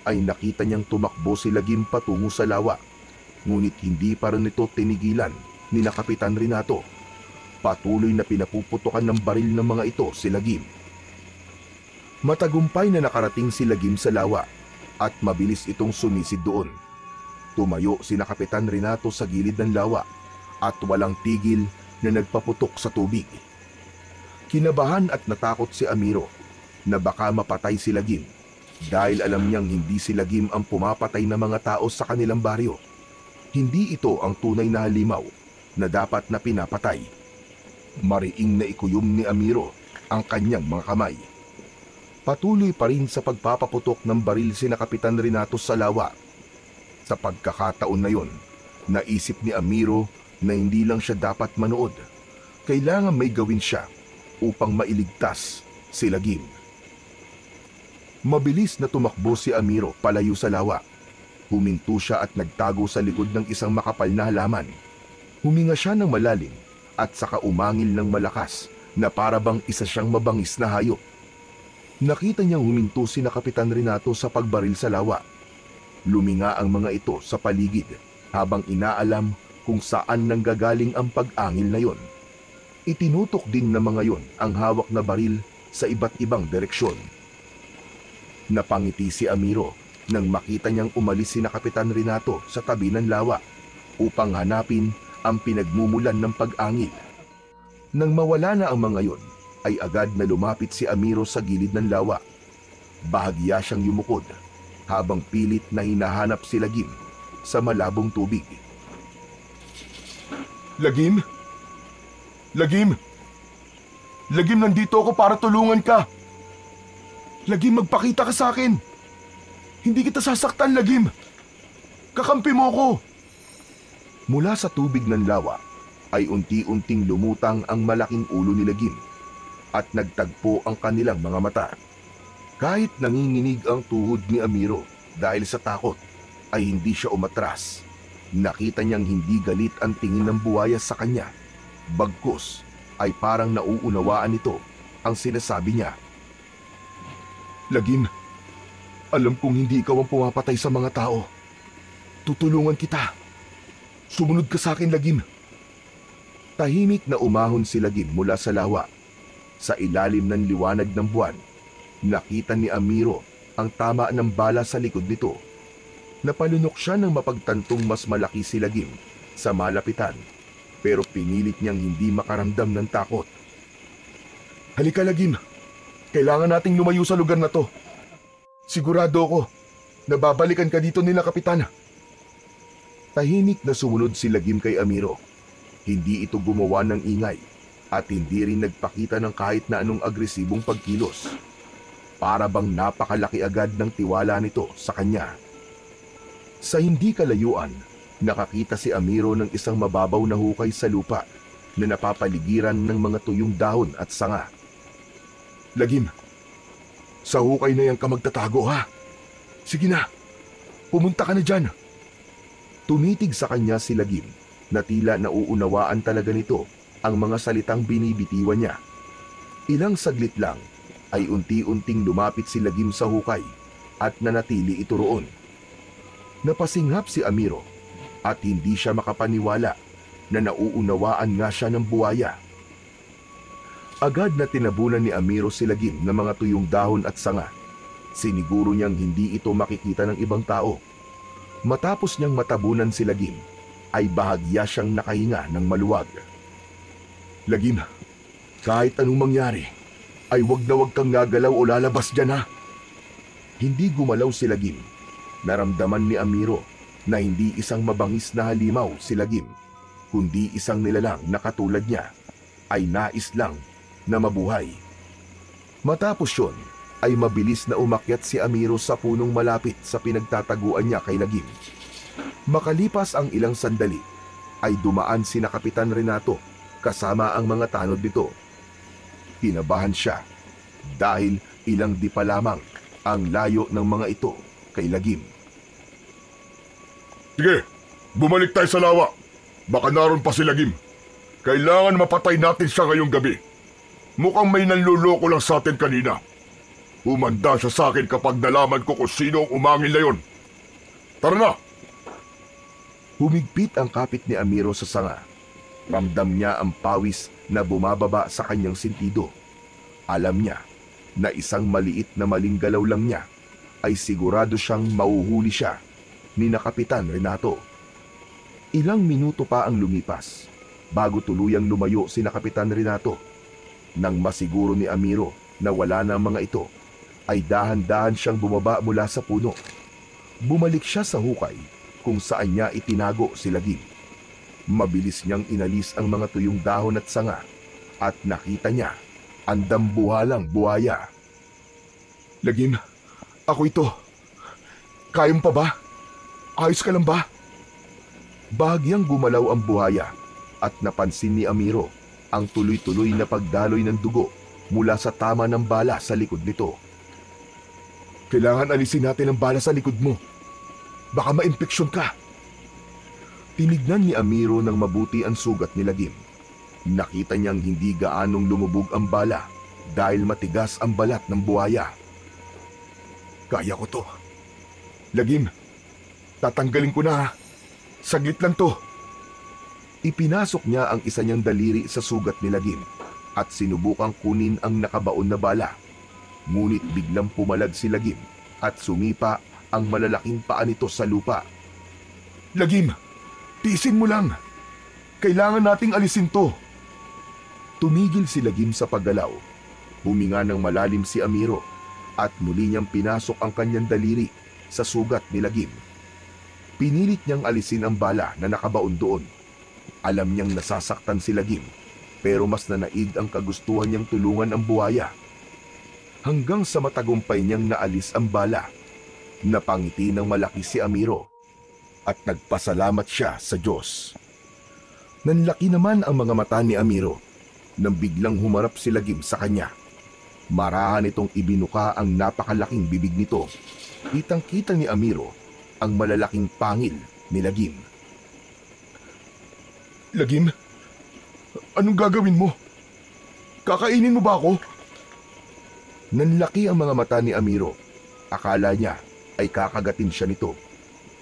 ay nakita niyang tumakbo si Lagim patungo sa lawa. Ngunit hindi pa rin ito tinigilan ni na Kapitan Renato. Patuloy na pinapuputukan ng baril ng mga ito si Lagim. Matagumpay na nakarating si Lagim sa lawa at mabilis itong sumisid doon. Tumayo si na Kapitan Renato sa gilid ng lawa at walang tigil na nagpaputok sa tubig. Kinabahan at natakot si Amiro na baka mapatay si Lagim dahil alam niyang hindi si Lagim ang pumapatay ng mga tao sa kanilang baryo. Hindi ito ang tunay na halimaw na dapat na pinapatay. Mariing na ikuyom ni Amiro ang kanyang mga kamay. Patuloy pa rin sa pagpapaputok ng baril si na Kapitan Renato sa lawa. Sa pagkakataon na yon, naisip ni Amiro na hindi lang siya dapat manood. Kailangan may gawin siya upang mailigtas si Lagim. Mabilis na tumakbo si Amiro palayo sa lawa. Huminto siya at nagtago sa likod ng isang makapal na halaman. Huminga siya ng malalim at saka umangil ng malakas na parabang isa siyang mabangis na hayop. Nakita niyang huminto si na Kapitan Renato sa pagbaril sa lawa. Luminga ang mga ito sa paligid habang inaalam kung saan nanggagaling ang pag-angil na yon. Itinutok din ng mga yon ang hawak na baril sa iba't ibang direksyon. Napangiti si Amiro nang makita niyang umalis si na Kapitan Renato sa tabi ng lawa upang hanapin ang pinagmumulan ng pag-angil. Nang mawala na ang mga yon, ay agad na lumapit si Amiro sa gilid ng lawa. Bahagya siyang yumukod habang pilit na hinahanap si Lagim sa malabong tubig. Lagim? Lagim? Lagim, nandito ako para tulungan ka. Lagim, magpakita ka sa akin. Hindi kita sasaktan, Lagim. Kakampi mo ko. Mula sa tubig ng lawa ay unti-unting lumutang ang malaking ulo ni Lagim at nagtagpo ang kanilang mga mata. Kahit nanginginig ang tuhod ni Amiro dahil sa takot, ay hindi siya umatras. Nakita niyang hindi galit ang tingin ng buwaya sa kanya. Bagkus ay parang nauunawaan nito ang sinasabi niya. Lagim, alam kong hindi ikaw ang pumapatay sa mga tao. Tutulungan kita. Sumunod ka sa akin, Lagim. Tahimik na umahon si Lagim mula sa lawa. Sa ilalim ng liwanag ng buwan, nakita ni Amiro ang tama ng bala sa likod nito. Napalunok siya nang mapagtantong mas malaki si Lagim sa malapitan, pero pinilit niyang hindi makaramdam ng takot. Halika, Lagim. Kailangan nating lumayo sa lugar na to. Sigurado ako na babalikan ka dito nila, Kapitan. Tahimik na sumunod si Lagim kay Amiro. Hindi ito gumawa ng ingay at hindi rin nagpakita ng kahit na anong agresibong pagkilos. Para bang napakalaki agad ng tiwala nito sa kanya. Sa hindi kalayuan, nakakita si Amiro ng isang mababaw na hukay sa lupa na napapaligiran ng mga tuyong dahon at sanga. Lagim, sa hukay na yan ka magtatago, ha? Sige na, pumunta ka na dyan. Tumitig sa kanya si Lagim na tila nauunawaan talaga nito ang mga salitang binibitiwan niya. Ilang saglit lang ay unti-unting lumapit si Lagim sa hukay at nanatili ito roon. Napasinghap si Amiro at hindi siya makapaniwala na nauunawaan nga siya ng buwaya. Agad na tinabunan ni Amiro si Lagim ng mga tuyong dahon at sanga. Siniguro niyang hindi ito makikita ng ibang tao. Matapos niyang matabunan si Lagim, ay bahagya siyang nakahinga ng maluwag. Lagim, kahit anong mangyari, ay wag na wag kang gagalaw o lalabas dyan, ha? Hindi gumalaw si Lagim. Naramdaman ni Amiro na hindi isang mabangis na halimaw si Lagim. kundi isang nilalang na katulad niya ay nais lang na mabuhay. Matapos yun, ay mabilis na umakyat si Amiro sa punong malapit sa pinagtataguan niya kay Lagim. Makalipas ang ilang sandali, ay dumaan sina Kapitan Renato kasama ang mga tanod nito. Kinabahan siya dahil ilang di pa lamang ang layo ng mga ito kay Lagim. Sige, bumalik tayo sa lawa. Baka naroon pa si Lagim. Kailangan mapatay natin siya ngayong gabi. Mukhang may nanluloko lang sa atin kanina. Humanda siya sa akin kapag nalaman ko kung sino ang umangil na yun. Tara na! Humigpit ang kapit ni Amiro sa sanga. Ramdam niya ang pawis na bumababa sa kanyang sentido. Alam niya na isang maliit na maling galaw lang niya ay sigurado siyang mauhuli siya ni na Kapitan Renato. Ilang minuto pa ang lumipas bago tuluyang lumayo si na Kapitan Renato. Nang masiguro ni Amiro na wala na ang mga ito, ay dahan-dahan siyang bumaba mula sa puno. Bumalik siya sa hukay kung saan niya itinago si Lagim. Mabilis niyang inalis ang mga tuyong dahon at sanga at nakita niya ang dambuhalang buhaya. Lagim, ako ito. Kayang pa ba? Ayos ka lang ba? Bahagyang gumalaw ang buhaya at napansin ni Amiro ang tuloy-tuloy na pagdaloy ng dugo mula sa tama ng bala sa likod nito. Kailangan alisin natin ang bala sa likod mo. Baka ma-impeksyon ka. Tinignan ni Amiro ng mabuti ang sugat ni Lagim. Nakita niyang hindi gaanong lumubog ang bala dahil matigas ang balat ng buhaya. Kaya ko to. Lagim, tatanggalin ko na ha. Saglit lang to. Ipinasok niya ang isa niyang daliri sa sugat ni Lagim at sinubukang kunin ang nakabaon na bala. Ngunit biglang pumalag si Lagim at sumipa ang malalaking paa nito sa lupa. Lagim, tiisin mo lang. Kailangan nating alisin to. Tumigil si Lagim sa paggalaw. Huminga ng malalim si Amiro at muli niyang pinasok ang kanyang daliri sa sugat ni Lagim. Pinilit niyang alisin ang bala na nakabaon doon. Alam niyang nasasaktan si Lagim, pero mas nanaig ang kagustuhan niyang tulungan ang buhaya. Hanggang sa matagumpay niyang naalis ang bala, napangiti ng malaki si Amiro at nagpasalamat siya sa Diyos. Nanlaki naman ang mga mata ni Amiro nang biglang humarap si Lagim sa kanya. Marahan itong ibinuka ang napakalaking bibig nito. Kitang-kita ni Amiro ang malalaking pangil ni Lagim. Lagim, anong gagawin mo? Kakainin mo ba ako? Nanlaki ang mga mata ni Amiro. Akala niya ay kakagatin siya nito.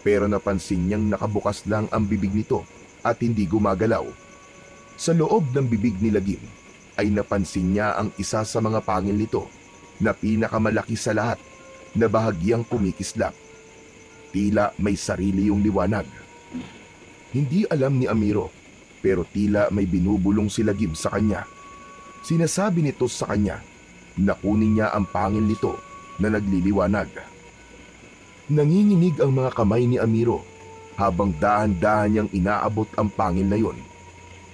Pero napansin niyang nakabukas lang ang bibig nito at hindi gumagalaw. Sa loob ng bibig ni Lagim ay napansin niya ang isa sa mga pangil nito na pinakamalaki sa lahat na bahagyang kumikislap. Tila may sarili yung liwanag. Hindi alam ni Amiro pero tila may binubulong si Lagim sa kanya. Sinasabi nito sa kanya na kunin niya ang pangil nito na nagliliwanag. Nanginginig ang mga kamay ni Amiro habang dahan-dahan niyang inaabot ang pangil na yon.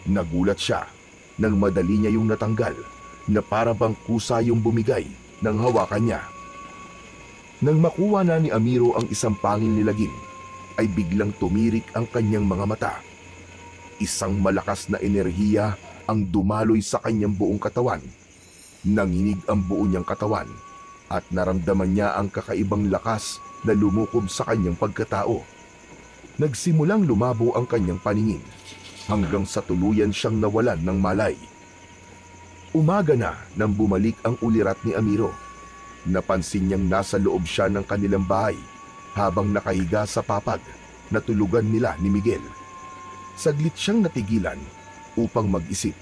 Nagulat siya nang madali niya yung natanggal na para bang kusa yung bumigay ng hawakan niya. Nang makuha na ni Amiro ang isang pangil ni Lagim, ay biglang tumirik ang kanyang mga mata. Isang malakas na enerhiya ang dumaloy sa kanyang buong katawan. Nanginig ang buo niyang katawan at naramdaman niya ang kakaibang lakas na lumukob sa kanyang pagkatao. Nagsimulang lumabo ang kanyang paningin hanggang sa tuluyan siyang nawalan ng malay. Umaga na nang bumalik ang ulirat ni Amiro. Napansin niyang nasa loob siya ng kanilang bahay habang nakahiga sa papag na tulugan nila ni Miguel. Saglit siyang natigilan upang mag-isip.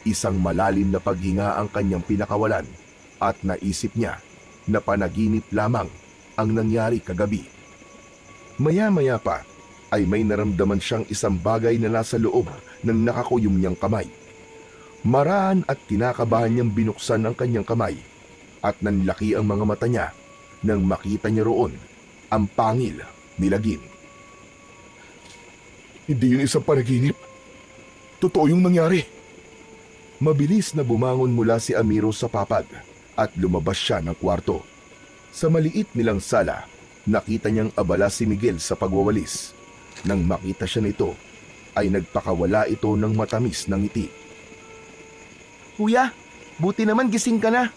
Isang malalim na paghinga ang kanyang pinakawalan at naisip niya na panaginip lamang ang nangyari kagabi. Maya-maya pa ay may naramdaman siyang isang bagay na nasa loob ng nakakuyom niyang kamay. Marahan at kinakabahan niyang binuksan ang kanyang kamay at nanlaki ang mga mata niya nang makita niya roon ang pangil ni Lagim. Hindi yun isang panaginip. totoo yung nangyari. Mabilis na bumangon mula si Amiro sa papag at lumabas siya ng kwarto. Sa maliit nilang sala, nakita niyang abala si Miguel sa pagwawalis. Nang makita siya nito, ay nagpakawala ito ng matamis na ngiti. Kuya, buti naman gising ka na.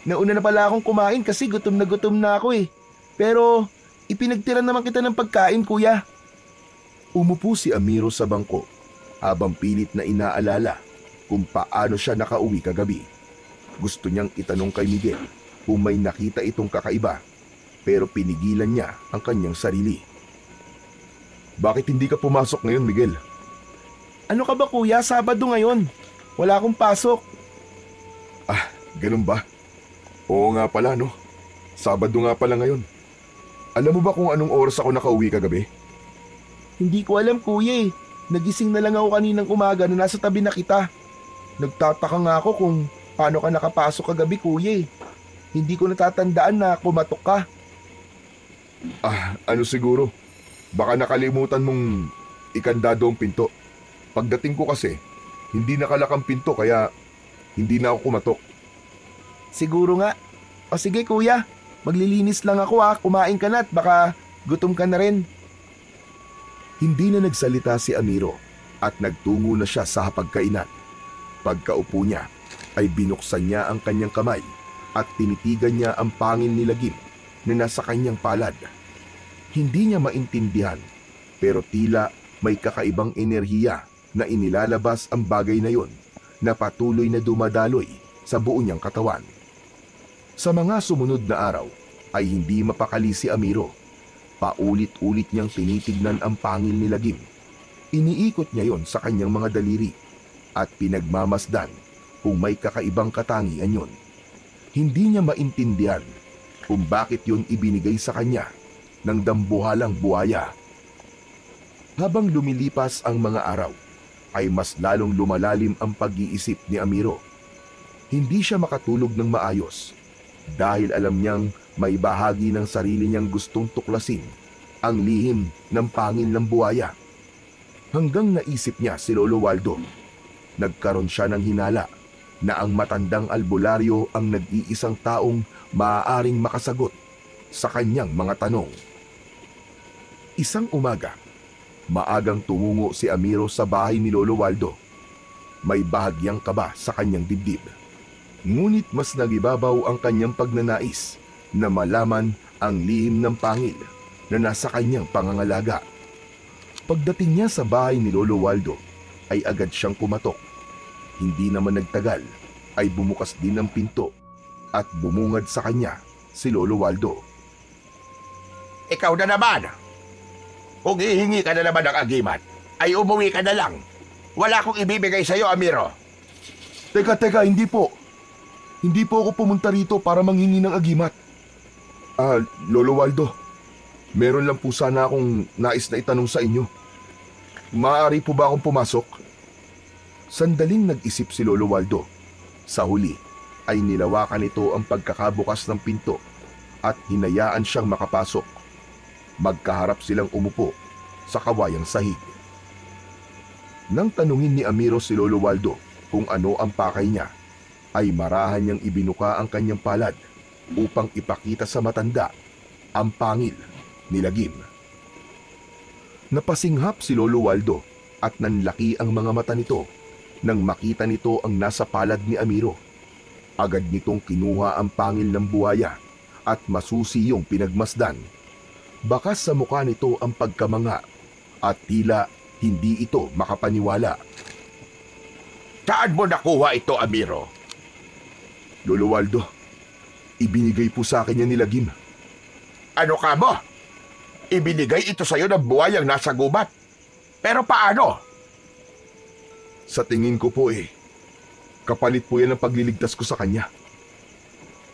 Nauna na pala akong kumain kasi gutom na ako eh. Pero ipinagtira naman kita ng pagkain, kuya. Umupo si Amiro sa bangko habang pilit na inaalala kung paano siya nakauwi kagabi. Gusto niyang itanong kay Miguel kung may nakita itong kakaiba, pero pinigilan niya ang kanyang sarili. Bakit hindi ka pumasok ngayon, Miguel? Ano ka ba, kuya? Sabado ngayon. Wala akong pasok. Ganun ba? Oo nga pala, no? Sabado nga pala ngayon. Alam mo ba kung anong oras ako nakauwi kagabi? Hindi ko alam, kuya eh. Nagising na lang ako kaninang umaga na nasa tabi na kita. Nagtataka nga ako kung paano ka nakapasok kagabi, kuya eh. Hindi ko natatandaan na kumatok ka. Ano siguro? Baka nakalimutan mong ikandado ang pinto. Pagdating ko kasi, hindi nakalakang pinto kaya hindi na ako kumatok. Siguro nga. O sige, kuya. Maglilinis lang ako ha. Kumain ka na at baka gutom ka na rin. Hindi na nagsalita si Amiro at nagtungo na siya sa hapagkainan. Pagkaupo niya ay binuksan niya ang kanyang kamay at tinitigan niya ang pangil ni Lagim na nasa kanyang palad. Hindi niya maintindihan pero tila may kakaibang enerhiya na inilalabas ang bagay na yon na patuloy na dumadaloy sa buo niyang katawan. Sa mga sumunod na araw ay hindi mapakali si Amiro. Paulit-ulit niyang tinitignan ang pangil ni Lagim. Iniikot niya yon sa kanyang mga daliri at pinagmamasdan kung may kakaibang katangian yon. Hindi niya maintindihan kung bakit yon ibinigay sa kanya ng dambuhalang buhaya. Habang lumilipas ang mga araw, ay mas lalong lumalalim ang pag-iisip ni Amiro. Hindi siya makatulog ng maayos dahil alam niyang may bahagi ng sarili niyang gustong tuklasin ang lihim ng pangil ng buhaya. Hanggang naisip niya si Lolo Waldo. Nagkaroon siya ng hinala na ang matandang albularyo ang nag-iisang taong maaaring makasagot sa kanyang mga tanong. Isang umaga, maagang tumungo si Amiro sa bahay ni Lolo Waldo. May bahagyang kaba sa kanyang dibdib. Ngunit mas nagibabaw ang kanyang pagnanais na malaman ang lihim ng pangil na nasa kanyang pangangalaga. Pagdating niya sa bahay ni Lolo Waldo, ay agad siyang kumatok. Hindi naman nagtagal, ay bumukas din ang pinto at bumungad sa kanya si Lolo Waldo. Ikaw na naman. Kung hihingi ka na naman ng agimat, ay umuwi ka na lang. Wala akong ibibigay sa'yo, Amiro. Teka, hindi po. Hindi po ako pumunta rito para manghingi ng agimat. Lolo Waldo, meron lang po sana akong nais na itanong sa inyo. Maaari po ba akong pumasok? Sandaling nag-isip si Lolo Waldo. Sa huli, ay nilawakan nito ang pagkakabukas ng pinto at hinayaan siyang makapasok. Magkaharap silang umupo sa kawayang sahig. Nang tanungin ni Amiro si Lolo Waldo kung ano ang pakay niya, ay marahan niyang ibinuka ang kanyang palad upang ipakita sa matanda ang pangil ni Lagim. Napasinghap si Lolo Waldo at nanlaki ang mga mata nito nang makita nito ang nasa palad ni Amiro. Agad nitong kinuha ang pangil ng buhaya at masusi yung pinagmasdan. Bakas sa mukha nito ang pagkamanga at tila hindi ito makapaniwala. Saan mo nakuha ito, Amiro? Lolo Waldo, ibinigay po sa akin yan ni Lagim. Ano ka mo? Ibinigay ito sa'yo ng buhayang nasa gubat. Pero paano? Sa tingin ko po kapalit po yan ang pagliligtas ko sa kanya.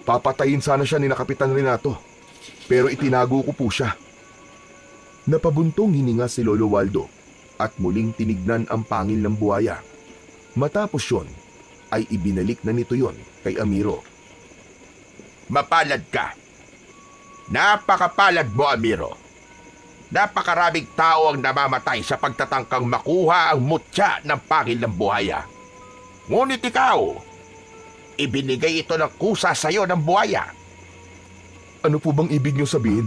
Papatayin sana siya ni Kapitan Renato, pero itinago ko po siya. Napabuntong hininga si Lolo Waldo at muling tinignan ang pangil ng buhaya. Matapos yon, ay ibinalik na nito yon kay Amiro. Mapalad ka. Napakapalad mo, Amiro. Napakaraming tao ang namamatay sa pagtatangkang makuha ang mutya ng pangil ng buhaya. Ngunit ikaw, ibinigay ito ng kusa sa iyo ng buhaya. Ano po bang ibig niyo sabihin?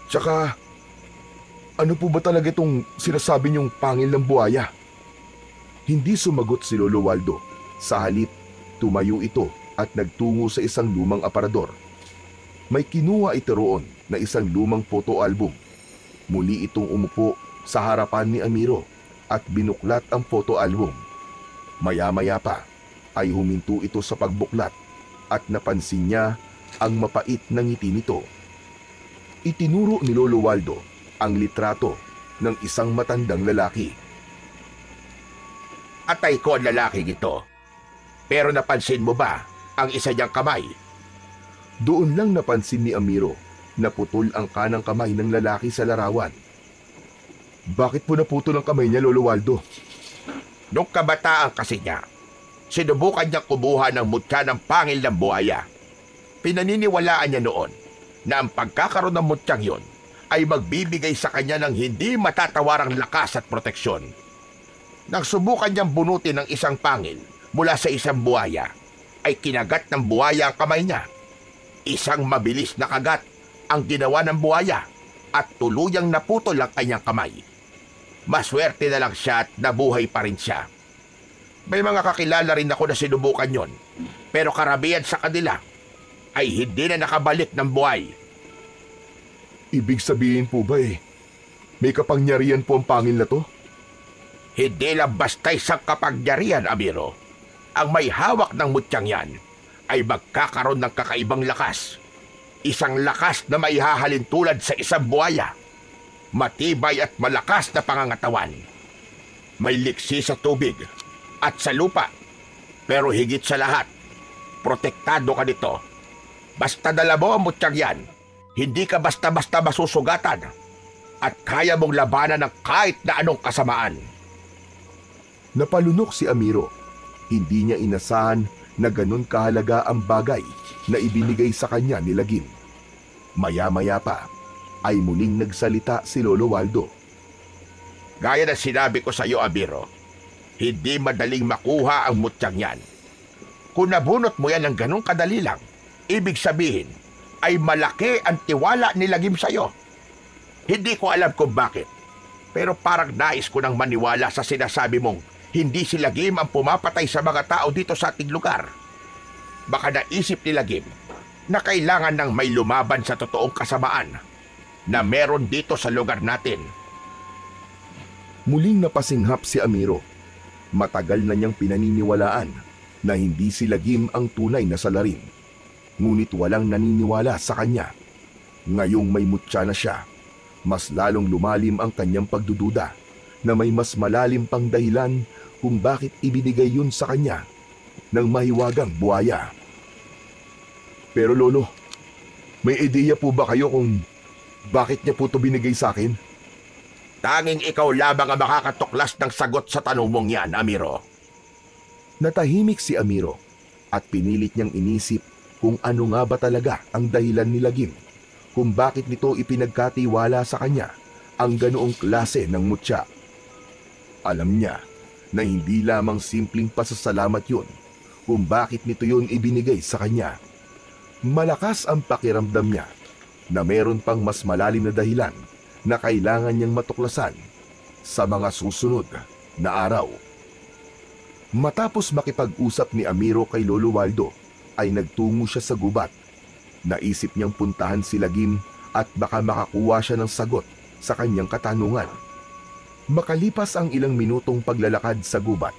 Tsaka, ano po ba talaga itong sinasabi niyong pangil ng buhaya? Hindi sumagot si Lolo Waldo. Sa halip, tumayo ito at nagtungo sa isang lumang aparador. May kinuha ito roon na isang lumang photo album. Muli itong umupo sa harapan ni Amiro at binuklat ang photo album. Maya-maya pa ay huminto ito sa pagbuklat at napansin niya ang mapait na ngiti nito. Itinuro ni Lolo Waldo ang litrato ng isang matandang lalaki. Atay ko ang lalaking ito. Pero napansin mo ba ang isa niyang kamay? Doon lang napansin ni Amiro na putol ang kanang kamay ng lalaki sa larawan. Bakit po naputol ang kamay niya, Lolo Waldo? Nung kabataan kasi niya, sinubukan niyang kumuha ng mutya ng pangil ng buhaya. Pinaniniwalaan niya noon na ang pagkakaroon ng mutyang yon ay magbibigay sa kanya ng hindi matatawarang lakas at proteksyon. Nang subukan niyang bunutin ng isang pangil mula sa isang buhaya, ay kinagat ng buhaya ang kamay niya. Isang mabilis na kagat ang ginawa ng buhaya at tuluyang naputol ang kanyang kamay. Maswerte na lang siya at nabuhay pa rin siya. May mga kakilala rin ako na sinubukan yon, pero karamihan sa kanila ay hindi na nakabalik ng buhay. Ibig sabihin po ba may kapangyarihan po ang pangil na to? Hindi lang basta isang kapangyarihan, Amiro. Ang may hawak ng mutyang yan ay magkakaroon ng kakaibang lakas. Isang lakas na maihahalin tulad sa isang buhaya. Matibay at malakas na pangangatawan. May liksi sa tubig at sa lupa. Pero higit sa lahat, protektado ka nito. Basta dala mo ang mutyang yan, hindi ka basta-basta masusugatan at kaya mong labanan ng kahit na anong kasamaan. Napalunok si Amiro. Hindi niya inasahan na ganun kahalaga ang bagay na ibinigay sa kanya ni Lagim. Maya-maya pa ay muling nagsalita si Lolo Waldo. Gaya na sinabi ko sa iyo, Amiro, hindi madaling makuha ang mutyang yan. Kung nabunot mo yan ng ganun kadali lang, ibig sabihin ay malaki ang tiwala ni Lagim sa iyo. Hindi ko alam kung bakit, pero parang nais ko nang maniwala sa sinasabi mong hindi si Lagim ang pumapatay sa mga tao dito sa ating lugar. Baka naisip ni Lagim na kailangan ng may lumaban sa totoong kasamaan na meron dito sa lugar natin. Muling napasinghap si Amiro. Matagal na niyang pinaniniwalaan na hindi si Lagim ang tunay na salarin. Ngunit walang naniniwala sa kanya. Ngayong may mutya na siya, mas lalong lumalim ang kanyang pagdududa na may mas malalim pang dahilan kung bakit ibinigay yun sa kanya ng mahiwagang buhaya. Pero Lolo, may ideya po ba kayo kung bakit niya po ito binigay sa akin? Tanging ikaw lamang ang makakatuklas ng sagot sa tanong mong yan, Amiro. Natahimik si Amiro at pinilit niyang inisip kung ano nga ba talaga ang dahilan ni Lagim kung bakit nito ipinagkatiwala sa kanya ang ganoong klase ng mutya. Alam niya na hindi lamang simpleng pasasalamat yun kung bakit nito yun ibinigay sa kanya. Malakas ang pakiramdam niya na meron pang mas malalim na dahilan na kailangan niyang matuklasan sa mga susunod na araw. Matapos makipag-usap ni Amiro kay Lolo Waldo, ay nagtungo siya sa gubat. Naisip niyang puntahan si Lagim at baka makakuha siya ng sagot sa kanyang katanungan. Makalipas ang ilang minutong paglalakad sa gubat,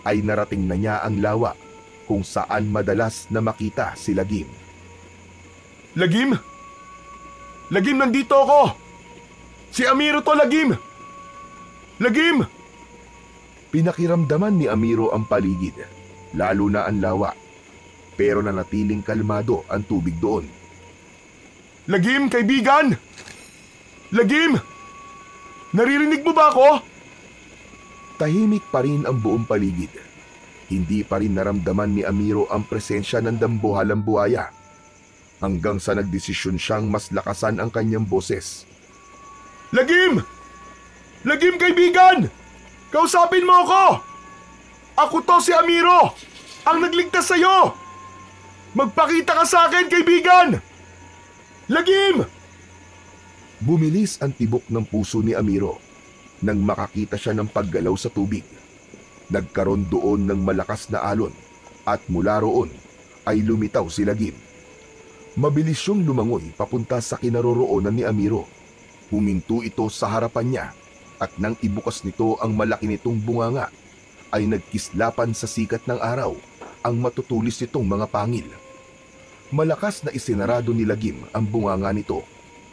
ay narating na niya ang lawa kung saan madalas na makita si Lagim. Lagim! Lagim, nandito ako! Si Amiro to, Lagim! Lagim! Pinakiramdaman ni Amiro ang paligid, lalo na ang lawa. Pero nanatiling kalmado ang tubig doon. Lagim, kaibigan! Lagim! Naririnig mo ba ako? Tahimik pa rin ang buong paligid. Hindi pa rin naramdaman ni Amiro ang presensya ng dambuhalang buhaya. Hanggang sa nagdesisyon siyang mas lakasan ang kanyang boses. Lagim! Lagim, kaibigan! Kausapin mo ako! Ako to si Amiro! Ang nagligtas sa'yo! Magpakita ka sa akin, kaibigan! Lagim! Bumilis ang tibok ng puso ni Amiro nang makakita siya ng paggalaw sa tubig. Nagkaroon doon ng malakas na alon at mula roon ay lumitaw si Lagim. Mabilis siyang lumangoy papunta sa kinaroroonan ni Amiro. Huminto ito sa harapan niya at nang ibukas nito ang malaki nitong bunganga ay nagkislapan sa sikat ng araw ang matutulis nitong mga pangil. Malakas na isinarado ni Lagim ang bunganga nito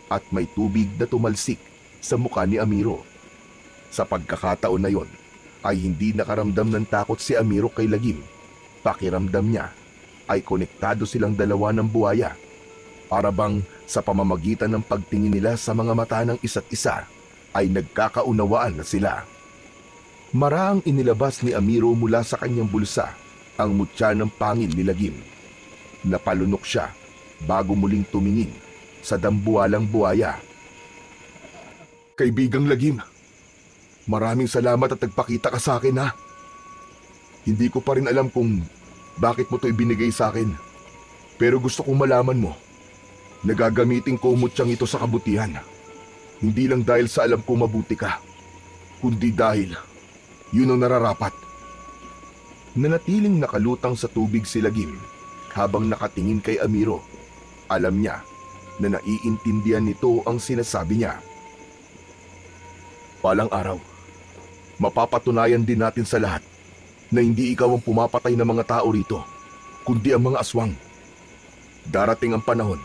at may tubig na tumalsik sa mukha ni Amiro. Sa pagkakataon na yon ay hindi nakaramdam ng takot si Amiro kay Lagim. Pakiramdam niya ay konektado silang dalawa ng buhaya. Para bang sa pamamagitan ng pagtingin nila sa mga mata ng isa't isa ay nagkakaunawaan na sila. Maraang inilabas ni Amiro mula sa kanyang bulsa ang mutya ng pangil ni Lagim. Napalunok siya bago muling tumingin sa dambuhalang buhaya. Kaibigang Lagim, maraming salamat at nagpakita ka sa akin, ha. Hindi ko pa rin alam kung bakit mo to ibinigay sa akin. Pero gusto kong malaman mo, nagagamitin ko mutyang ito sa kabutihan. Hindi lang dahil sa alam ko mabuti ka, kundi dahil yun ang nararapat. Nanatiling nakalutang sa tubig si Lagim habang nakatingin kay Amiro. Alam niya na naiintindihan nito ang sinasabi niya. Palang araw, mapapatunayan din natin sa lahat na hindi ikaw ang pumapatay ng mga tao rito, kundi ang mga aswang. Darating ang panahon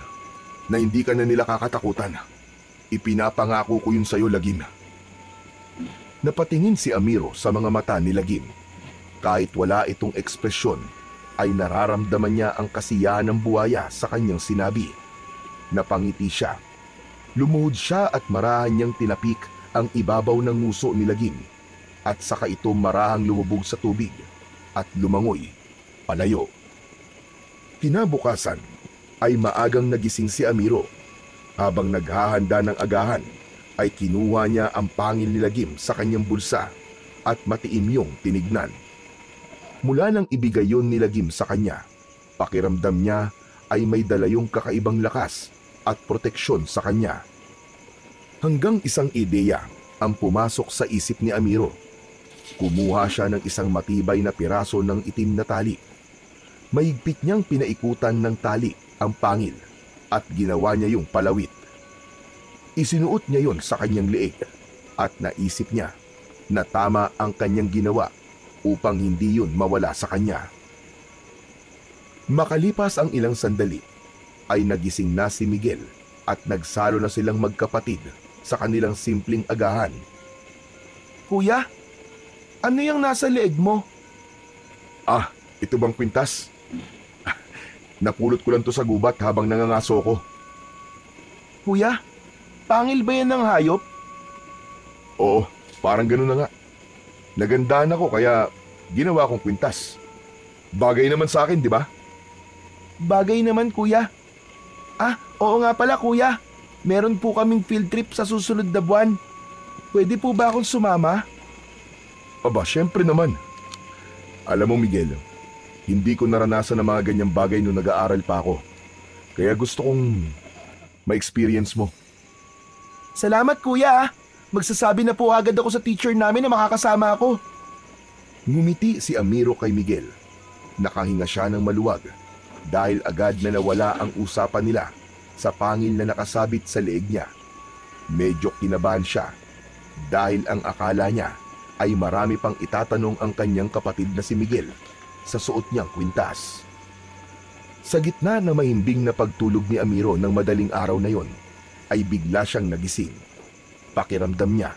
na hindi ka na nila kakatakutan. Ipinapangako ko yun sa'yo, Lagim. Napatingin si Amiro sa mga mata ni Lagim. Kahit wala itong ekspresyon, ay nararamdaman niya ang kasiyahan ng buhaya sa kanyang sinabi. Napangiti siya. Lumuhod siya at marahan niyang tinapik ang ibabaw ng nguso ni Lagim. At saka ito marahang lumubog sa tubig at lumangoy palayo. Kinabukasan ay maagang nagising si Amiro. Habang naghahanda ng agahan, ay kinuha niya ang pangil ni Lagim sa kanyang bulsa at matiimyong tinignan. Mula nang ibigay yon ni Lagim sa kanya, pakiramdam niya ay may dalayong kakaibang lakas at proteksyon sa kanya. Hanggang isang ideya ang pumasok sa isip ni Amiro. Kumuha siya ng isang matibay na piraso ng itim na tali. Mahigpit niyang pinaikutan ng tali ang pangil at ginawa niya yung palawit. Isinuot niya yon sa kanyang leeg at naisip niya na tama ang kanyang ginawa upang hindi yun mawala sa kanya. Makalipas ang ilang sandali, ay nagising na si Miguel at nagsalo na silang magkapatid sa kanilang simpleng agahan. Kuya, ano yung nasa leeg mo? Ah, ito bang kwintas? Napulot ko lang to sa gubat habang nangangaso ko. Kuya, pangil ba yan ng hayop? Oo, parang ganun na nga. Nagandahan ako kaya ginawa kong kwintas. Bagay naman sa akin, di ba? Bagay naman, kuya. Ah, oo nga pala, kuya. Meron po kaming field trip sa susunod na buwan. Pwede po ba akong sumama? Aba, syempre naman. Alam mo, Miguel, hindi ko naranasan ang mga ganyang bagay nung nag-aaral pa ako. Kaya gusto kong ma-experience mo. Salamat, kuya. Magsasabi na po agad ako sa teacher namin na makakasama ako. Ngumiti si Amiro kay Miguel. Nakahinga siya ng maluwag dahil agad na nawala ang usapan nila sa pangil na nakasabit sa leeg niya. Medyo kinabahan siya dahil ang akala niya ay marami pang itatanong ang kanyang kapatid na si Miguel sa suot niyang kwintas. Sa gitna ng mahimbing na pagtulog ni Amiro ng madaling araw na yon, ay bigla siyang nagising. Pakiramdam niya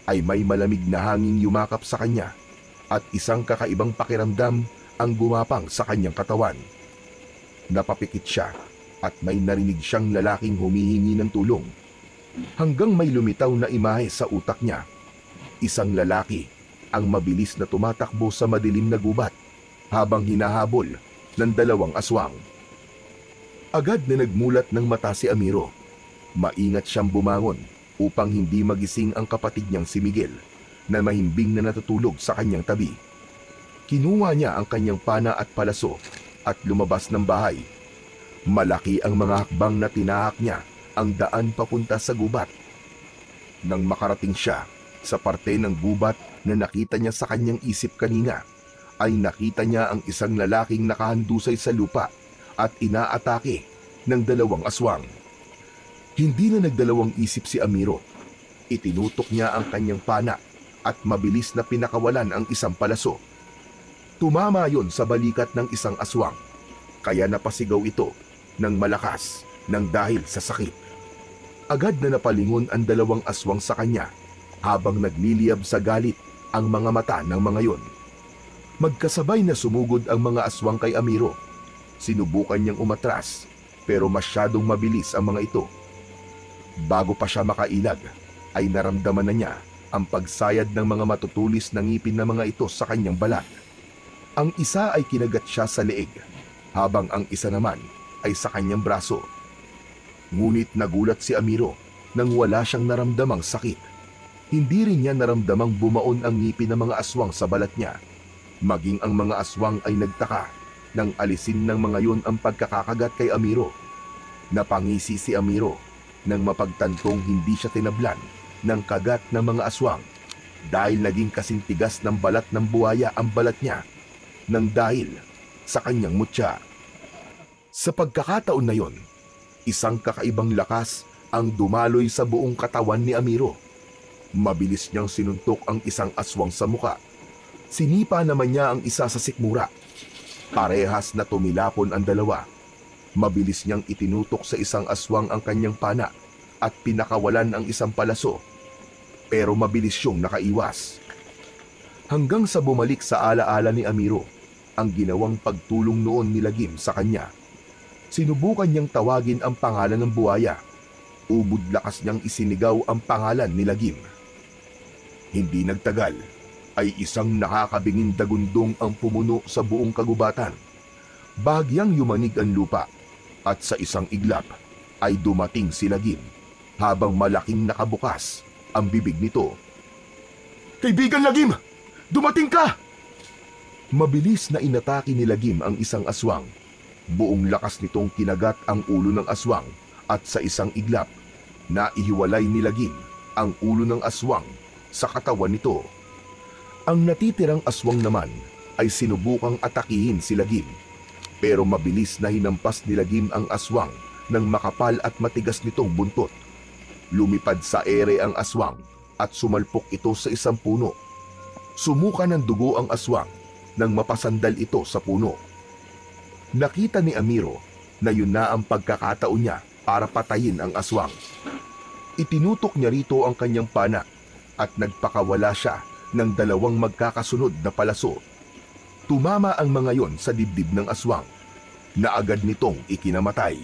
ay may malamig na hangin yumakap sa kanya at isang kakaibang pakiramdam ang gumapang sa kanyang katawan. Napapikit siya at may narinig siyang lalaking humihingi ng tulong. Hanggang may lumitaw na imahe sa utak niya. Isang lalaki ang mabilis na tumatakbo sa madilim na gubat habang hinahabol ng dalawang aswang. Agad na nagmulat ng mata si Amiro. Maingat siyang bumangon upang hindi magising ang kapatid niyang si Miguel na mahimbing na natutulog sa kanyang tabi. Kinuha niya ang kanyang pana at palaso at lumabas ng bahay. Malaki ang mga hakbang na tinahak niya ang daan papunta sa gubat. Nang makarating siya sa parte ng gubat na nakita niya sa kanyang isip kanina, ay nakita niya ang isang lalaking nakahandusay sa lupa at inaatake ng 2 aswang. Hindi na nagdalawang isip si Amiro. Itinutok niya ang kanyang pana at mabilis na pinakawalan ang isang palaso. Tumama yon sa balikat ng isang aswang, kaya napasigaw ito ng malakas nang dahil sa sakit. Agad na napalingon ang 2 aswang sa kanya habang nagliliyab sa galit ang mga mata ng mga yon. Magkasabay na sumugod ang mga aswang kay Amiro. Sinubukan niyang umatras pero masyadong mabilis ang mga ito. Bago pa siya makailag ay naramdaman na niya ang pagsayad ng mga matutulis na ngipin ng mga ito sa kanyang balat. Ang isa ay kinagat siya sa leeg, habang ang isa naman ay sa kanyang braso. Ngunit nagulat si Amiro nang wala siyang naramdamang sakit. Hindi rin niya naramdamang bumaon ang ngipin ng mga aswang sa balat niya. Maging ang mga aswang ay nagtaka nang alisin ng mga yon ang pagkakakagat kay Amiro. Napangisi si Amiro nang mapagtantong hindi siya tinablan ng kagat ng mga aswang dahil naging kasing tigas ng balat ng buhaya ang balat niya nang dahil sa kanyang mutya. Sa pagkakataon na yon, isang kakaibang lakas ang dumaloy sa buong katawan ni Amiro. Mabilis niyang sinuntok ang isang aswang sa muka. Sinipa naman niya ang isa sa sikmura. Parehas na tumilapon ang 2. Mabilis niyang itinutok sa isang aswang ang kanyang pana at pinakawalan ang isang palaso. Pero mabilis siyang nakaiwas. Hanggang sa bumalik sa alaala ni Amiro ang ginawang pagtulong noon ni Lagim sa kanya. Sinubukan niyang tawagin ang pangalan ng buhaya. Ubod lakas niyang isinigaw ang pangalan ni Lagim. Hindi nagtagal ay isang nakakabinging dagundong ang pumuno sa buong kagubatan. Bahagyang yumanig ang lupa at sa isang iglap ay dumating si Lagim habang malaking nakabukas ang bibig nito. "Kaibigan Lagim! Dumating ka!" Mabilis na inatake ni Lagim ang isang aswang. Buong lakas nitong kinagat ang ulo ng aswang at sa isang iglap, naihiwalay ni Lagim ang ulo ng aswang sa katawan nito. Ang natitirang aswang naman ay sinubukang atakihin si Lagim, pero mabilis na hinampas ni Lagim ang aswang ng makapal at matigas nitong buntot. Lumipad sa ere ang aswang at sumalpok ito sa isang puno. Sumuka ng dugo ang aswang nang mapasandal ito sa puno. Nakita ni Amiro na yun na ang pagkakataon niya para patayin ang aswang. Itinutok niya rito ang kanyang pana at nagpakawala siya ng 2 magkakasunod na palaso. Tumama ang mga yon sa dibdib ng aswang na agad nitong ikinamatay.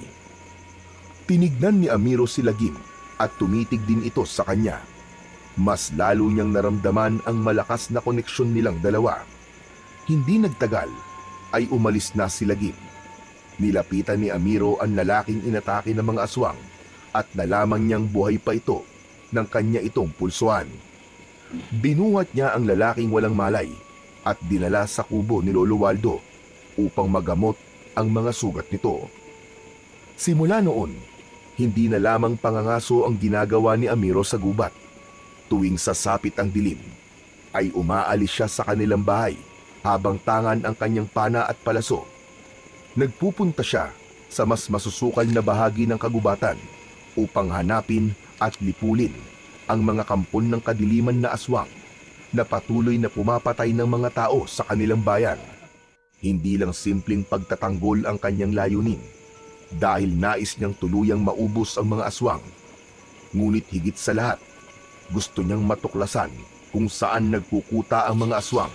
Tinignan ni Amiro si Lagim at tumitig din ito sa kanya. Mas lalo niyang naramdaman ang malakas na koneksyon nilang 2. Hindi nagtagal ay umalis na si Lagim. Nilapitan ni Amiro ang lalaking inatake ng mga aswang at nalaman niyang buhay pa ito ng kanya itong pulsuan. Binuhat niya ang lalaking walang malay at dinala sa kubo ni Lolo Waldo upang magamot ang mga sugat nito. Simula noon, hindi na lamang pangangaso ang ginagawa ni Amiro sa gubat. Tuwing sasapit ang dilim, ay umaalis siya sa kanilang bahay habang tangan ang kanyang pana at palaso. Nagpupunta siya sa mas masusukal na bahagi ng kagubatan upang hanapin at lipulin ang mga kampon ng kadiliman na aswang na patuloy na pumapatay ng mga tao sa kanilang bayan. Hindi lang simpleng pagtatanggol ang kanyang layunin dahil nais niyang tuluyang maubos ang mga aswang. Ngunit higit sa lahat, gusto niyang matuklasan kung saan nagkukuta ang mga aswang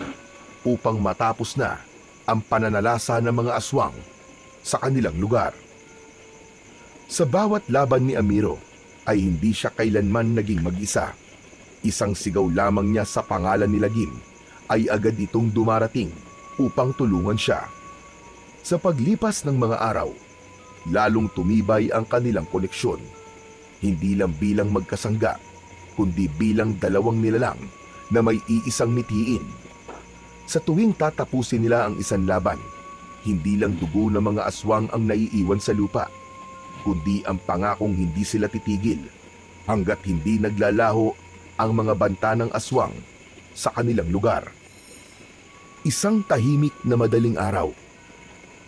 upang matapos na ang pananalasa ng mga aswang sa kanilang lugar. Sa bawat laban ni Amiro ay hindi siya kailanman naging mag-isa. Isang sigaw lamang niya sa pangalan ni Lagim ay agad itong dumarating upang tulungan siya. Sa paglipas ng mga araw, lalong tumibay ang kanilang koneksyon. hindi lang bilang magkasangga, kundi bilang dalawang nilalang na may iisang mitiin. Sa tuwing tatapusin nila ang isang laban, hindi lang dugo ng mga aswang ang naiiwan sa lupa, kundi ang pangakong hindi sila titigil hanggat hindi naglalaho ang mga banta ng aswang sa kanilang lugar. Isang tahimik na madaling araw,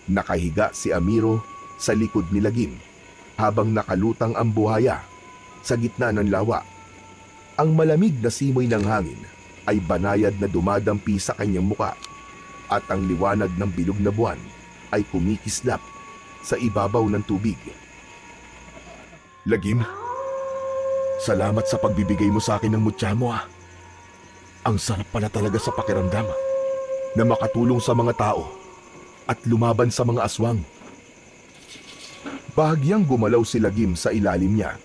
nakahiga si Amiro sa likod ni Lagim habang nakalutang ang buhaya sa gitna ng lawa. Ang malamig na simoy ng hangin ay banayad na dumadampi sa kanyang muka at ang liwanag ng bilog na buwan ay kumikislap sa ibabaw ng tubig. Lagim, salamat sa pagbibigay mo sa akin ng mutya mo. Ang sarap pala talaga sa pakiramdam na makatulong sa mga tao at lumaban sa mga aswang. Bahagyang gumalaw si Lagim sa ilalim niya,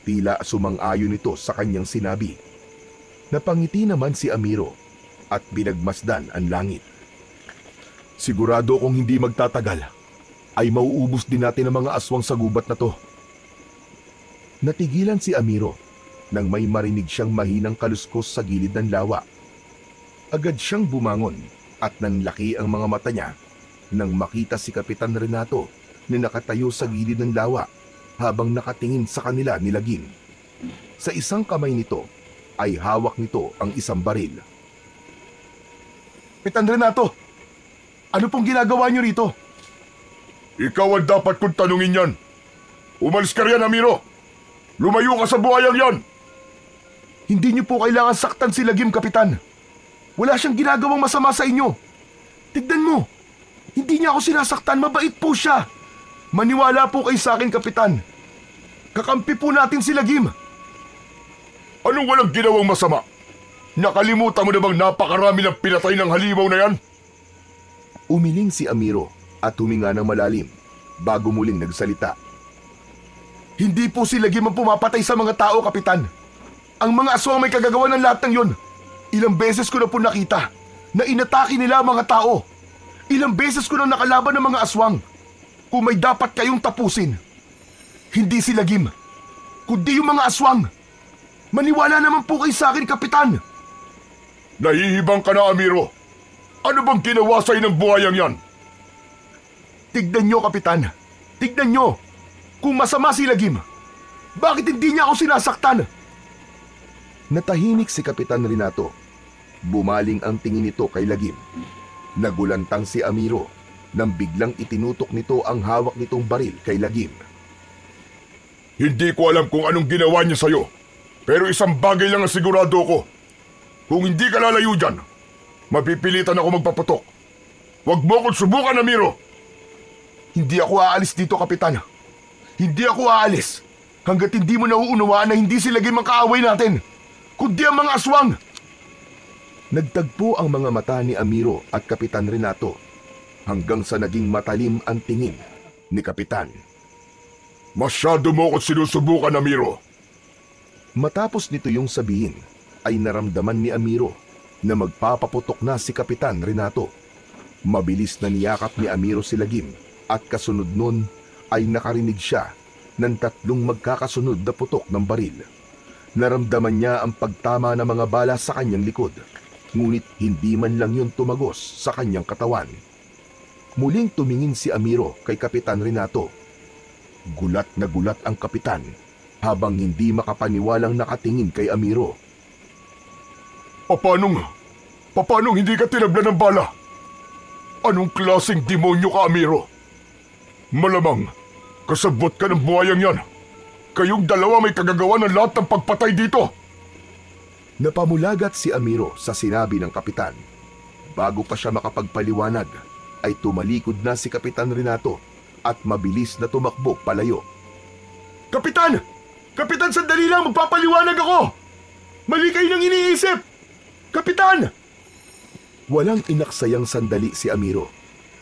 tila sumang-ayon ito sa kanyang sinabi. Napangiti naman si Amiro at binagmasdan ang langit. Sigurado kung hindi magtatagal, ay mauubos din natin ang mga aswang sa gubat na to. Natigilan si Amiro nang may marinig siyang mahinang kaluskos sa gilid ng lawa. Agad siyang bumangon at nanlaki ang mga mata niya nang makita si Kapitan Renato na nakatayo sa gilid ng lawa habang nakatingin sa kanila ni Lagim. Sa isang kamay nito ay hawak nito ang isang baril. Kapitan Renato, ano pong ginagawa niyo rito? Ikaw ang dapat kong tanungin yan. Umalis ka riyan, Amiro. Lumayo ka sa buhayang yan. Hindi niyo po kailangan saktan si Lagim, Kapitan. Wala siyang ginagawang masama sa inyo. Tignan mo, hindi niya ako sinasaktan, mabait po siya. Maniwala po kayo sa akin, Kapitan. Kakampi po natin si Lagim. Anong walang ginawang masama? Nakalimutan mo na bang napakarami ng pinatay ng halimaw na yan? Umiling si Amiro at huminga ng malalim bago muling nagsalita. Hindi po si Lagim ang pumapatay sa mga tao, Kapitan. Ang mga aswang may kagagawa ng lahat ng yon. Ilang beses ko na po nakita na inatake nila ang mga tao. Ilang beses ko na nakalaban ng mga aswang. Kung may dapat kayong tapusin, hindi si Lagim, kundi yung mga aswang. Maniwala naman po kayo sa akin, Kapitan. Nahihibang ka na, Amiro. Ano bang ginawa sa'yo ng buhayang yan? Tignan nyo, Kapitan. Tignan nyo. Kung masama si Lagim, bakit hindi niya ako sinasaktan? Natahimik si Kapitan Renato. Bumaling ang tingin nito kay Lagim. Nagulantang si Amiro nang biglang itinutok nito ang hawak nitong baril kay Lagim. Hindi ko alam kung anong ginawa niya sa'yo. Pero isang bagay lang ang sigurado ko. Kung hindi ka lalayo dyan, mapipilitan ako magpaputok. Huwag mo akong subukan, Amiro. Hindi ako aalis dito, Kapitan. Hindi ako aalis hanggat hindi mo nauunawaan na hindi si Lagim ang kaaway natin, kundi ang mga aswang. Nagtagpo ang mga mata ni Amiro at Kapitan Renato hanggang sa naging matalim ang tingin ni Kapitan. Masyado mo akong sinusubukan, Amiro. Matapos nito yung sabihin, ay naramdaman ni Amiro na magpapaputok na si Kapitan Renato. Mabilis na niyakap ni Amiro si Lagim at kasunod nun ay nakarinig siya ng 3 magkakasunod na putok ng baril. Naramdaman niya ang pagtama ng mga bala sa kanyang likod, ngunit hindi man lang yun tumagos sa kanyang katawan. Muling tumingin si Amiro kay Kapitan Renato. Gulat na gulat ang kapitan habang hindi makapaniwalang nakatingin kay Amiro. Paanong hindi ka tinabla ng bala? Anong klaseng demonyo ka, Amiro? Malamang, kasabot ka ng buhayang yan. Kayong dalawa may kagagawa ng lahat ng pagpatay dito. Napamulagat si Amiro sa sinabi ng kapitan. Bago pa siya makapagpaliwanag, ay tumalikod na si Kapitan Renato at mabilis na tumakbo palayo. Kapitan! Kapitan, sandali lang! Magpapaliwanag ako! Mali kayo nang iniisip! Kapitan! Walang inaksayang sandali si Amiro.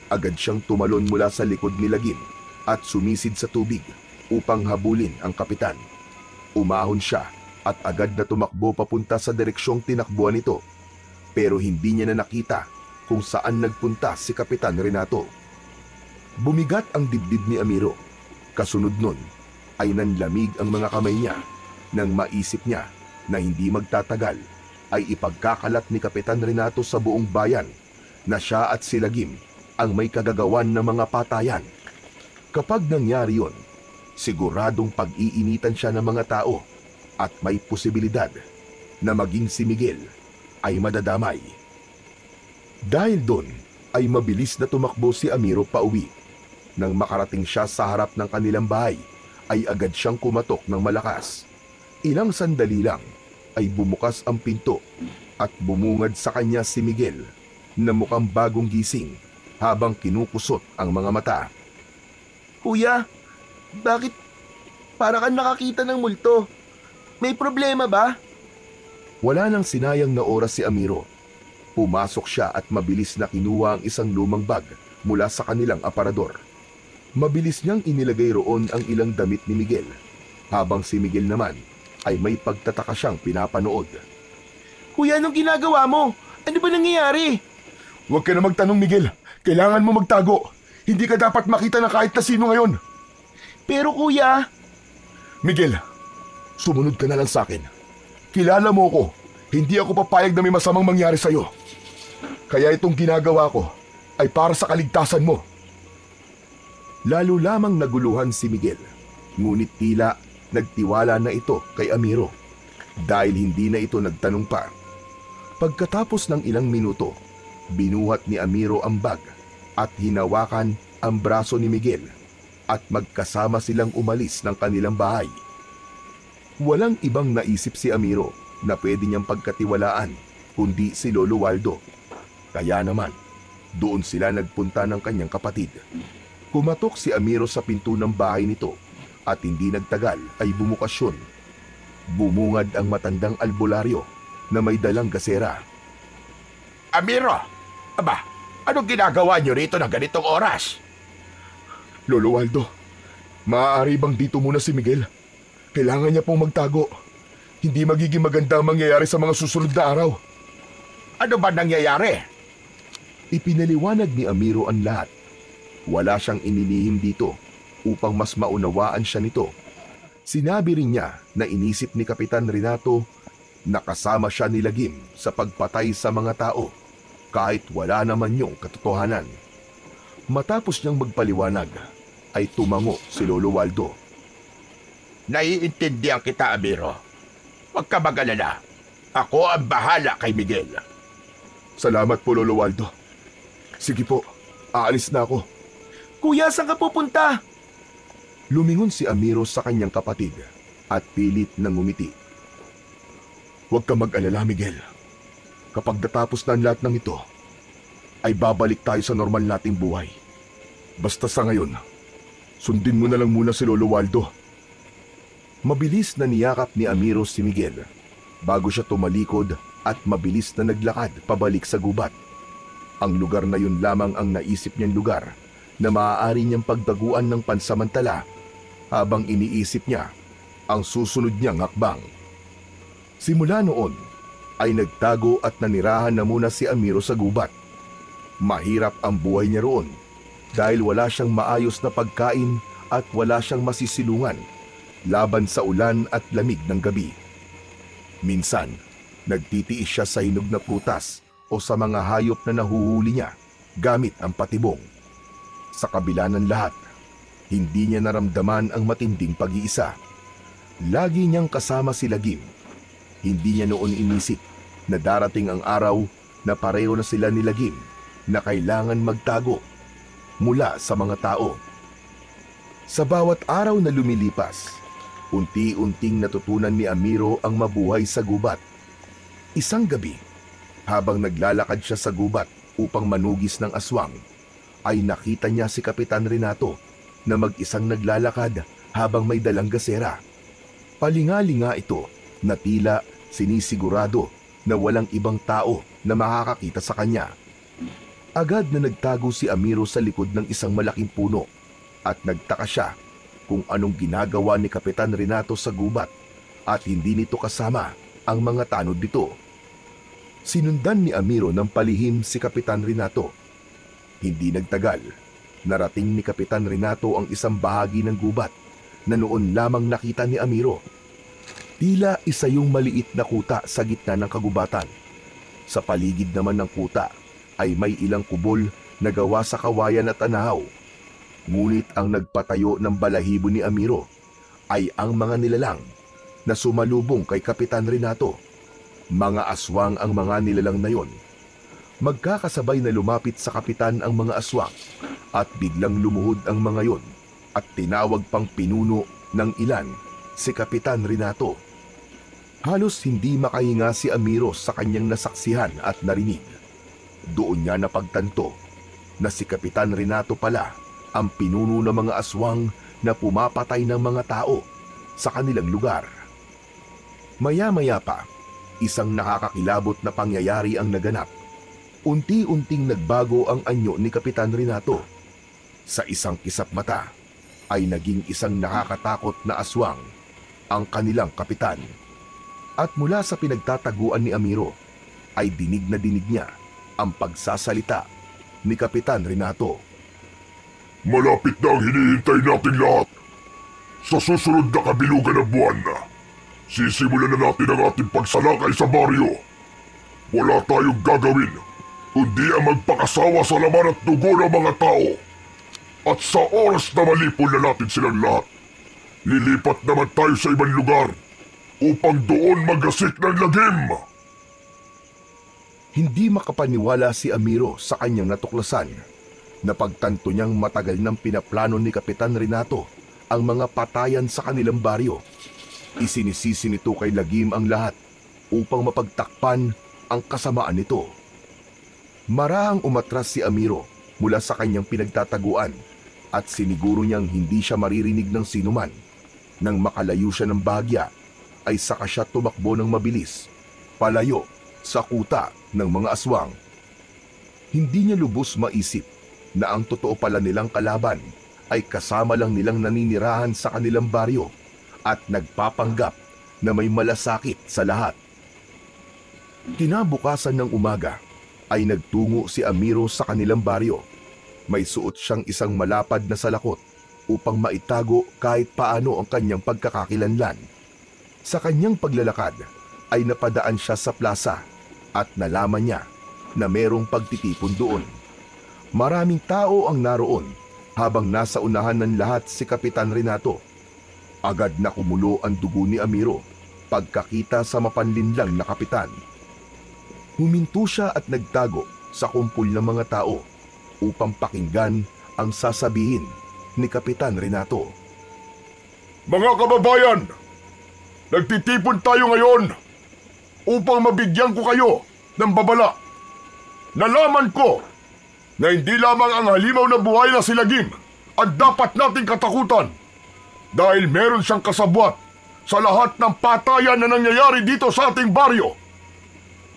Agad siyang tumalon mula sa likod ni Lagim at sumisid sa tubig upang habulin ang kapitan. Umahon siya at agad na tumakbo papunta sa direksyong tinakbuhan nito, pero hindi niya na nakita kung saan nagpunta si Kapitan Renato. Bumigat ang dibdib ni Amiro. Kasunod nun ay nanlamig ang mga kamay niya nang maisip niya na hindi magtatagal ay ipagkakalat ni Kapitan Renato sa buong bayan na siya at si Lagim ang may kagagawan ng mga patayan. Kapag nangyari yon, siguradong pag-iinitan siya ng mga tao at may posibilidad na maging si Miguel ay madadamay. Dahil doon ay mabilis na tumakbo si Amiro pauwi. Nang makarating siya sa harap ng kanilang bahay, ay agad siyang kumatok ng malakas. Ilang sandali lang ay bumukas ang pinto at bumungad sa kanya si Miguel na mukhang bagong gising habang kinukusot ang mga mata. Kuya, bakit para kang nakakita ng multo? May problema ba? Wala nang sinayang na oras si Amiro. Pumasok siya at mabilis na kinuha ang isang lumang bag mula sa kanilang aparador. Mabilis niyang inilagay roon ang ilang damit ni Miguel, habang si Miguel naman ay may pagtataka siyang pinapanood. Kuya, anong ginagawa mo? Ano ba nangyayari? Huwag ka na magtanong, Miguel. Kailangan mo magtago. Hindi ka dapat makita ng kahit na sino ngayon. Pero kuya... Miguel, sumunod ka na lang sa akin. Kilala mo ko. Hindi ako papayag na may masamang mangyari sa'yo. Kaya itong ginagawa ko ay para sa kaligtasan mo. Lalo lamang naguluhan si Miguel, ngunit tila nagtiwala na ito kay Amiro dahil hindi na ito nagtanong pa. Pagkatapos ng ilang minuto, binuhat ni Amiro ang bag at hinawakan ang braso ni Miguel at magkasama silang umalis ng kanilang bahay. Walang ibang naisip si Amiro na pwede niyang pagkatiwalaan kundi si Lolo Waldo. Kaya naman, doon sila nagpunta ng kanyang kapatid. Kumatok si Amiro sa pinto ng bahay nito at hindi nagtagal ay bumukas yun. Bumungad ang matandang albularyo na may dalang gasera. Amiro! Aba, anong ginagawa niyo rito ng ganitong oras? Lolo Waldo, maaari bang dito muna si Miguel? Kailangan niya pong magtago. Hindi magiging maganda ang mangyayari sa mga susunod na araw. Ano ba nangyayari? Ipinaliwanag ni Amiro ang lahat. Wala siyang inilihim dito upang mas maunawaan siya nito. Sinabi rin niya na inisip ni Kapitan Renato na kasama siya ni Lagim sa pagpatay sa mga tao kahit wala naman yung katotohanan. Matapos niyang magpaliwanag ay tumango si Lolo Waldo. Naiintindihan kita, Amiro. Huwag ka mag-alala. Ako ang bahala kay Miguel. Salamat po, Lolo Waldo. Sige po, aalis na ako. Kuya, saan ka pupunta? Lumingon si Amiro sa kanyang kapatid at pilit na ngumiti. Huwag ka mag-alala, Miguel. Kapag natapos na ang lahat ng ito, ay babalik tayo sa normal nating buhay. Basta sa ngayon, sundin mo na lang muna si Lolo Waldo. Mabilis na niyakap ni Amiro si Miguel bago siya tumalikod at mabilis na naglakad pabalik sa gubat. Ang lugar na yun lamang ang naisip niyang lugar na maaari niyang pagdaguan ng pansamantala habang iniisip niya ang susunod niyang hakbang. Simula noon ay nagtago at nanirahan na muna si Amiro sa gubat. Mahirap ang buhay niya roon dahil wala siyang maayos na pagkain at wala siyang masisilungan laban sa ulan at lamig ng gabi. Minsan, nagtitiis siya sa hinog na prutas o sa mga hayop na nahuhuli niya gamit ang patibong. Sa kabila ng lahat, hindi niya naramdaman ang matinding pag-iisa. Lagi niyang kasama si Lagim. Hindi niya noon inisip na darating ang araw na pareho na sila ni Lagim na kailangan magtago mula sa mga tao. Sa bawat araw na lumilipas, unti-unting natutunan ni Amiro ang mabuhay sa gubat. Isang gabi, habang naglalakad siya sa gubat upang manugis ng aswang, ay nakita niya si Kapitan Renato na mag-isang naglalakad habang may dalang gasera. Palinga-linga ito na tila sinisigurado na walang ibang tao na makakakita sa kanya. Agad na nagtago si Amiro sa likod ng isang malaking puno at nagtaka siya kung anong ginagawa ni Kapitan Renato sa gubat at hindi nito kasama ang mga tanod nito. Sinundan ni Amiro ng palihim si Kapitan Renato. Hindi nagtagal, narating ni Kapitan Renato ang isang bahagi ng gubat na noon lamang nakita ni Amiro. Tila isa yung maliit na kuta sa gitna ng kagubatan. Sa paligid naman ng kuta ay may ilang kubol na gawa sa kawayan at anahaw. Ngunit ang nagpatayo ng balahibo ni Amiro ay ang mga nilalang na sumalubong kay Kapitan Renato. Mga aswang ang mga nilalang na yon. Magkakasabay na lumapit sa kapitan ang mga aswang at biglang lumuhod ang mga yon at tinawag pang pinuno ng ilan si Kapitan Renato. Halos hindi makahinga si Amiro sa kanyang nasaksihan at narinig. Doon niya napagtanto na si Kapitan Renato pala ang pinuno ng mga aswang na pumapatay ng mga tao sa kanilang lugar. Maya-maya pa, isang nakakakilabot na pangyayari ang naganap. Unti-unting nagbago ang anyo ni Kapitan Renato. Sa isang kisap mata ay naging isang nakakatakot na aswang ang kanilang kapitan. At mula sa pinagtataguan ni Amiro ay dinig na dinig niya ang pagsasalita ni Kapitan Renato. Malapit na ang hinihintay nating lahat. Sa susunod na kabilugan ng buwan na, sisimulan na natin ang ating pagsalakay sa baryo. Wala tayong gagawin, kundi ang magpakasawa sa laman at dugo ng mga tao. At sa oras na malipol na natin silang lahat, lilipat naman tayo sa ibang lugar upang doon magasik ng lagim. Hindi makapaniwala si Amiro sa kanyang natuklasan. Napagtanto niyang matagal nang pinaplano ni Kapitan Renato ang mga patayan sa kanilang baryo. Isinisisi nito kay Lagim ang lahat upang mapagtakpan ang kasamaan nito. Marahang umatras si Amiro mula sa kanyang pinagtataguan at siniguro niyang hindi siya maririnig ng sinuman. Nang makalayo siya ng bahagya, ay saka siya tumakbo ng mabilis, palayo sa kuta ng mga aswang. Hindi niya lubos maisip na ang totoo pala nilang kalaban ay kasama lang nilang naninirahan sa kanilang baryo at nagpapanggap na may malasakit sa lahat. Kinabukasan ng umaga ay nagtungo si Amiro sa kanilang baryo. May suot siyang isang malapad na salakot upang maitago kahit paano ang kanyang pagkakakilanlan. Sa kanyang paglalakad ay napadaan siya sa plaza at nalaman niya na merong pagtitipon doon. Maraming tao ang naroon habang nasa unahan ng lahat si Kapitan Renato. Agad na kumulo ang dugo ni Amiro pagkakita sa mapanlinlang na kapitan. Huminto siya at nagtago sa kumpul ng mga tao upang pakinggan ang sasabihin ni Kapitan Renato. Mga kababayan! Nagtitipon tayo ngayon upang mabigyan ko kayo ng babala. Nalaman ko na hindi lamang ang halimaw na buhay na si Lagim ang dapat nating katakutan dahil meron siyang kasabwat sa lahat ng patayan na nangyayari dito sa ating baryo.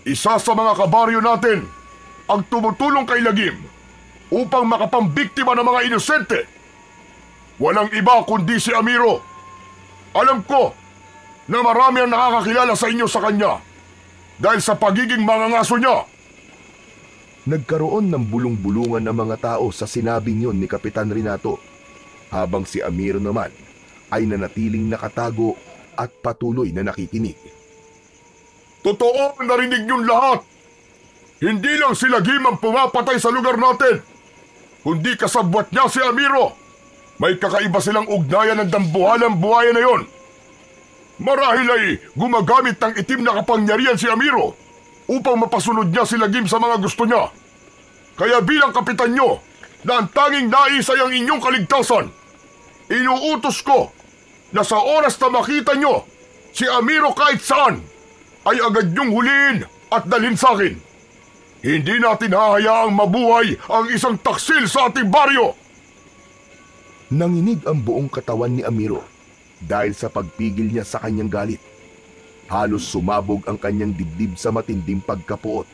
Isa sa mga kabaryo natin ang tumutulong kay Lagim upang makapambiktima ng mga inosente. Walang iba kundi si Amiro. Alam ko na marami ang nakakakilala sa inyo sa kanya dahil sa pagiging mangangaso niya. Nagkaroon ng bulong-bulungan ng mga tao sa sinabing yun ni Kapitan Renato, habang si Amiro naman ay nanatiling nakatago at patuloy na nakikinig. Totoo ang narinig niyong lahat. Hindi lang si Lagim ang pumapatay sa lugar natin, kundi kasabwat niya si Amiro. May kakaiba silang ugnayan ng dambuhalang buhaya na yon. Marahil ay gumagamit ng itim na kapangyarihan si Amiro upang mapasunod niya si Lagim sa mga gusto niya. Kaya bilang kapitan niyo na ang tanging nais ay ang inyong kaligtasan, inuutos ko na sa oras na makita niyo si Amiro kahit saan, ay agad niyong huliin at dalhin sa akin. Hindi natin hahayaang mabuhay ang isang taksil sa ating baryo. Nanginig ang buong katawan ni Amiro dahil sa pagpigil niya sa kanyang galit. Halos sumabog ang kanyang dibdib sa matinding pagkapuot.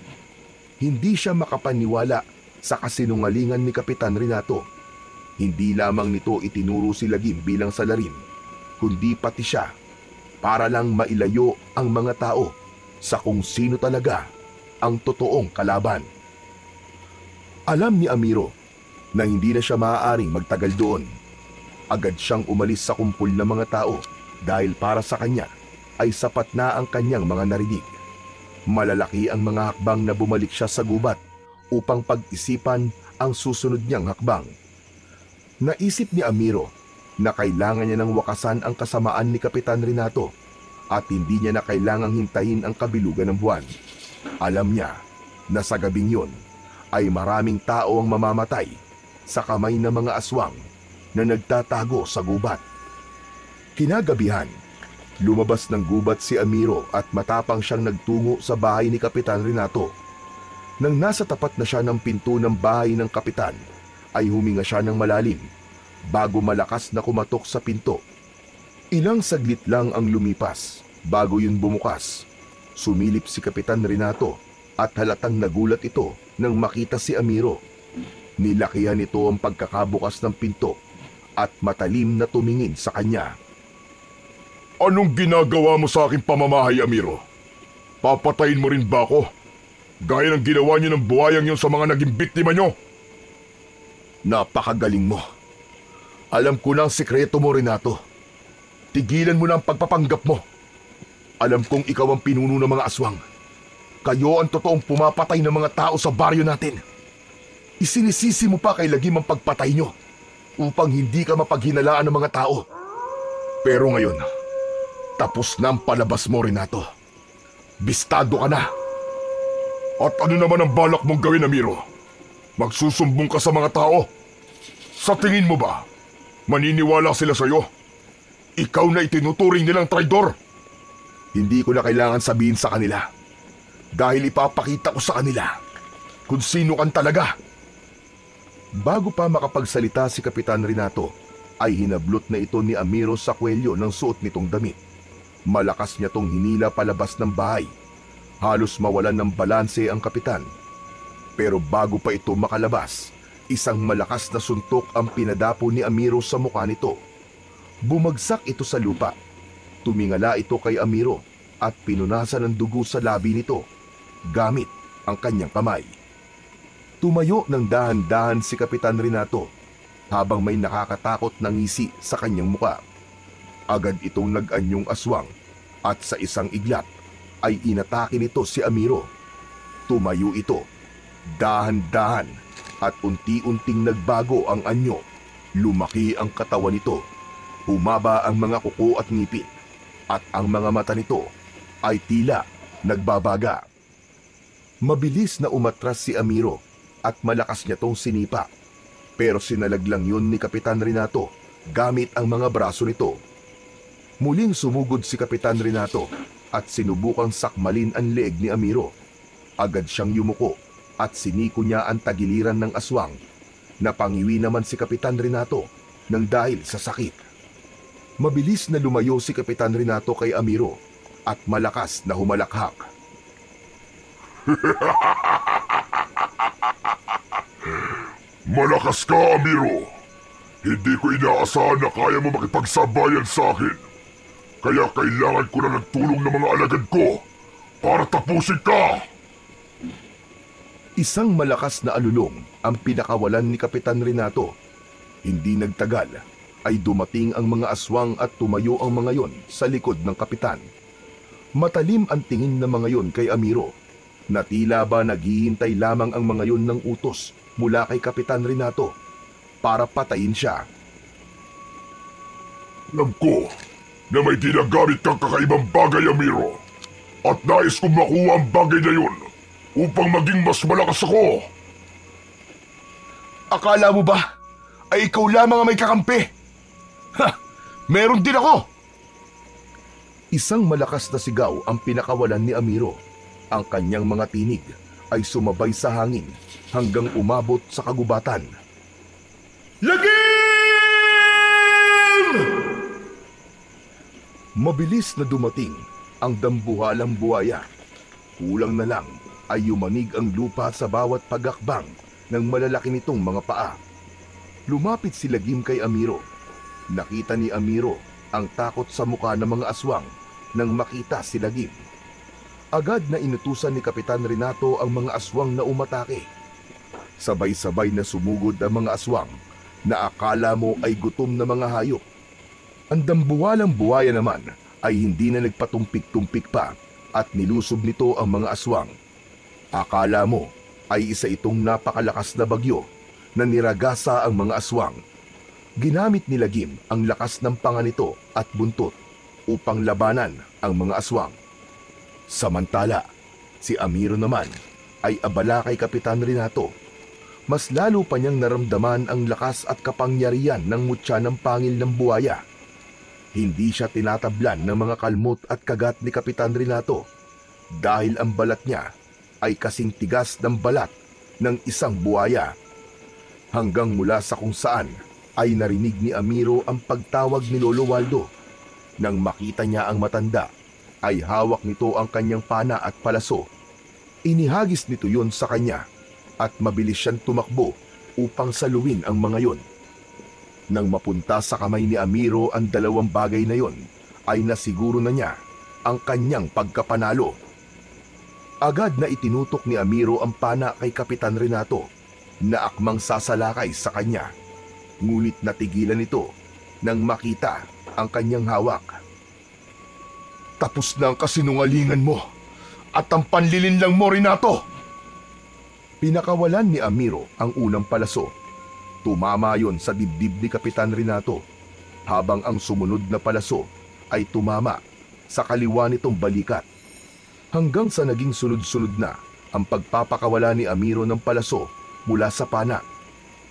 Hindi siya makapaniwala sa kasinungalingan ni Kapitan Renato. Hindi lamang nito itinuro si Lagim bilang salarin, kundi pati siya para lang mailayo ang mga tao sa kung sino talaga ang totoong kalaban. Alam ni Amiro na hindi na siya maaaring magtagal doon. Agad siyang umalis sa kumpul ng mga tao dahil para sa kanya ay sapat na ang kanyang mga narinig. Malalaki ang mga hakbang na bumalik siya sa gubat upang pag-isipan ang susunod niyang hakbang. Naisip ni Amiro na kailangan niya ng wakasan ang kasamaan ni Kapitan Renato at hindi niya na kailangang hintayin ang kabilugan ng buwan. Alam niya na sa gabing yun ay maraming tao ang mamamatay sa kamay ng mga aswang na nagtatago sa gubat. Kinagabihan, lumabas ng gubat si Amiro at matapang siyang nagtungo sa bahay ni Kapitan Renato. Nang nasa tapat na siya ng pinto ng bahay ng kapitan, ay huminga siya ng malalim bago malakas na kumatok sa pinto. Ilang saglit lang ang lumipas bago yun bumukas. Sumilip si Kapitan Renato at halatang nagulat ito nang makita si Amiro. Nilakihan nito ang pagkakabukas ng pinto at matalim na tumingin sa kanya. Anong ginagawa mo sa aking pamamahay, Amiro? Papatayin mo rin ba ako? Gaya ng ginawa niyo ng buhayang yun sa mga naging biktima niyo? Napakagaling mo. Alam ko na ang sikreto mo, Renato. Tigilan mo na ang pagpapanggap mo. Alam kong ikaw ang pinuno ng mga aswang. Kayo ang totoong pumapatay ng mga tao sa baryo natin. Isinisisi mo pa kay Lagim ang pagpatay nyo upang hindi ka mapaghinalaan ng mga tao. Pero ngayon, tapos na ang palabas mo, Renato. Bistado ka na. At ano naman ang balak mong gawin, Amiro? Magsusumbong ka sa mga tao? Sa tingin mo ba, maniniwala sila sa'yo? Ikaw na itinuturing nilang traidor? Hindi ko na kailangan sabihin sa kanila. Dahil ipapakita ko sa kanila kung sino kan talaga. Bago pa makapagsalita si Kapitan Renato, ay hinablot na ito ni Amiro sa kwelyo ng suot nitong damit. Malakas niya tong hinila palabas ng bahay. Halos mawalan ng balanse ang kapitan. Pero bago pa ito makalabas, isang malakas na suntok ang pinadapo ni Amiro sa mukha nito. Bumagsak ito sa lupa. Tumingala ito kay Amiro at pinunasan ng dugo sa labi nito gamit ang kanyang kamay. Tumayo ng dahan-dahan si Kapitan Renato habang may nakakatakot na ngisi sa kanyang muka. Agad itong nag-anyong aswang at sa isang iglap ay inatake nito si Amiro. Tumayo ito, dahan-dahan at unti-unting nagbago ang anyo. Lumaki ang katawan nito, humaba ang mga kuko at ngipin, at ang mga mata nito ay tila nagbabaga. Mabilis na umatras si Amiro at malakas niya tong sinipa. Pero sinalaglang yun ni Kapitan Renato gamit ang mga braso nito. Muling sumugod si Kapitan Renato at sinubukang sakmalin ang leeg ni Amiro. Agad siyang yumuko at siniko niya ang tagiliran ng aswang. Napangiwi naman si Kapitan Renato nang dahil sa sakit. Mabilis na lumayo si Kapitan Renato kay Amiro at malakas na humalakhak. Malakas ka, Amiro. Hindi ko inaasahan na kaya mo makipagsabayan sa akin. Kaya kailangan ko na ng tulong ng mga alagad ko para tapusin ka. Isang malakas na alulong ang pinakawalan ni Kapitan Renato. Hindi nagtagal ay dumating ang mga aswang at tumayo ang mga yon sa likod ng kapitan. Matalim ang tingin ng mga yon kay Amiro na tila ba naghihintay lamang ang mga yon ng utos mula kay Kapitan Renato para patayin siya. Alam ko na may ginagamit kang kakaibang bagay, Amiro. At nais kong makuha ang bagay na yun upang maging mas malakas ako. Akala mo ba ay ikaw lamang ang may kakampi? Ha! Meron din ako! Isang malakas na sigaw ang pinakawalan ni Amiro. Ang kanyang mga tinig ay sumabay sa hangin hanggang umabot sa kagubatan. Lagim! Mabilis na dumating ang dambuhalang buhaya. Kulang na lang ay yumanig ang lupa sa bawat pagakbang ng malalaki nitong mga paa. Lumapit si Lagim kay Amiro. Nakita ni Amiro ang takot sa mukha ng mga aswang nang makita si Lagim. Agad na inutusan ni Kapitan Renato ang mga aswang na umatake. Sabay-sabay na sumugod ang mga aswang na akala mo ay gutom na mga hayop. Ang dambuhalang buhaya naman ay hindi na nagpatumpik-tumpik pa at nilusob nito ang mga aswang. Akala mo ay isa itong napakalakas na bagyo na niragasa ang mga aswang. Ginamit ni Lagim ang lakas ng panga nito at buntot upang labanan ang mga aswang. Samantala, si Amiro naman ay abala kay Kapitan Renato. Mas lalo pa niyang naramdaman ang lakas at kapangyarihan ng mutya ng pangil ng buhaya. Hindi siya tinatablan ng mga kalmot at kagat ni Kapitan Renato dahil ang balat niya ay kasing tigas ng balat ng isang buhaya. Hanggang mula sa kung saan ay narinig ni Amiro ang pagtawag ni Lolo Waldo. Nang makita niya ang matanda, ay hawak nito ang kanyang pana at palaso. Inihagis nito yon sa kanya at mabilis siyang tumakbo upang saluin ang mga yon. Nang mapunta sa kamay ni Amiro ang dalawang bagay na yon, ay nasiguro na niya ang kanyang pagkapanalo. Agad na itinutok ni Amiro ang pana kay Kapitan Renato na akmang sasalakay sa kanya. Ngunit natigilan ito nang makita ang kanyang hawak. Tapos na ang kasinungalingan mo at ang panlilinlang mo, Renato! Pinakawalan ni Amiro ang unang palaso. Tumama yon sa dibdib ni Kapitan Renato, habang ang sumunod na palaso ay tumama sa kaliwa nitong balikat. Hanggang sa naging sunod-sunod na ang pagpapakawala ni Amiro ng palaso mula sa pana.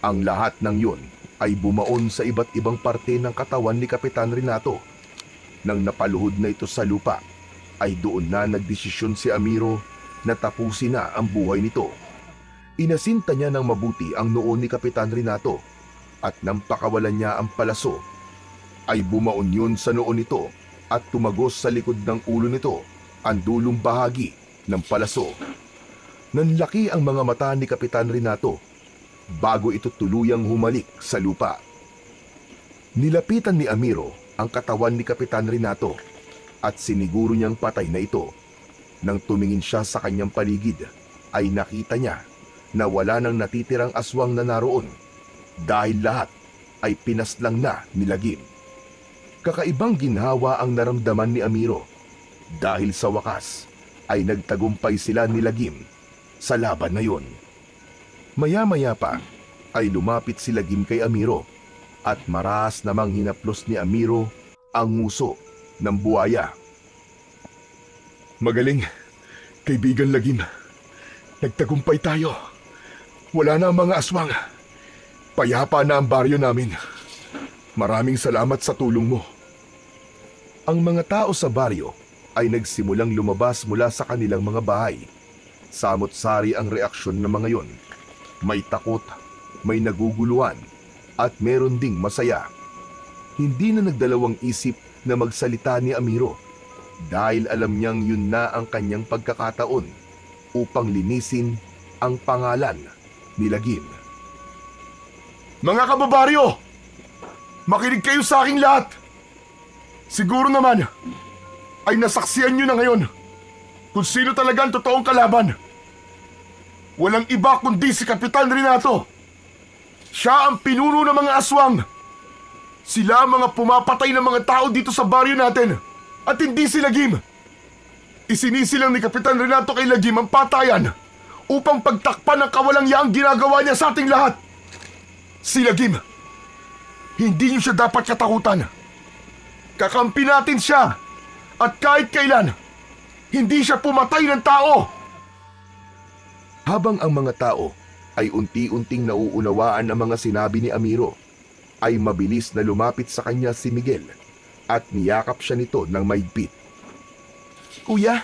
Ang lahat ng yon ay bumaon sa iba't ibang parte ng katawan ni Kapitan Renato. Nang napaluhod na ito sa lupa, ay doon na nagdesisyon si Amiro na tapusin na ang buhay nito. Inasinta niya ng mabuti ang noo ni Kapitan Renato at nang pakawalan niya ang palaso, ay bumaon yun sa noo nito at tumagos sa likod ng ulo nito ang dulong bahagi ng palaso. Nanlaki ang mga mata ni Kapitan Renato bago ito tuluyang humalik sa lupa. Nilapitan ni Amiro ang katawan ni Kapitan Renato at siniguro niyang patay na ito. Nang tumingin siya sa kanyang paligid, ay nakita niya na wala nang natitirang aswang na naroon dahil lahat ay pinaslang na ni Lagim. Kakaibang ginhawa ang naramdaman ni Amiro dahil sa wakas ay nagtagumpay sila ni Lagim sa laban na yon. Maya-maya pa ay lumapit si Lagim kay Amiro at maras namang hinaplos ni Amiro ang nguso ng buhaya. Magaling, kaibigan Lagim. Nagtagumpay tayo. Wala na ang mga aswang. Payapa na ang baryo namin. Maraming salamat sa tulong mo. Ang mga tao sa baryo ay nagsimulang lumabas mula sa kanilang mga bahay. Samot-sari ang reaksyon ng mga yon. May takot, may naguguluhan, at meron ding masaya. Hindi na nagdalawang isip na magsalita ni Amiro dahil alam niyang yun na ang kanyang pagkakataon upang linisin ang pangalan ni Lagim. Mga kababaryo! Makinig kayo sa aking lahat! Siguro naman ay nasaksihan nyo na ngayon kung sino talaga ang totoong kalaban. Walang iba kundi si Kapitan Renato. Siya ang pinuno ng mga aswang. Sila ang mga pumapatay ng mga tao dito sa baryo natin at hindi si Lagim. Isinisilang ni Kapitan Renato kay Lagim ang patayan upang pagtakpan ang kawalang-yaang ginagawa niya sa ating lahat. Si Lagim, hindi niyo siya dapat katakutan. Kakampi natin siya at kahit kailan, hindi siya pumatay ng tao. Habang ang mga tao ay unti-unting nauunawaan ang mga sinabi ni Amiro, ay mabilis na lumapit sa kanya si Miguel at niyakap siya nito ng mahigpit. Kuya,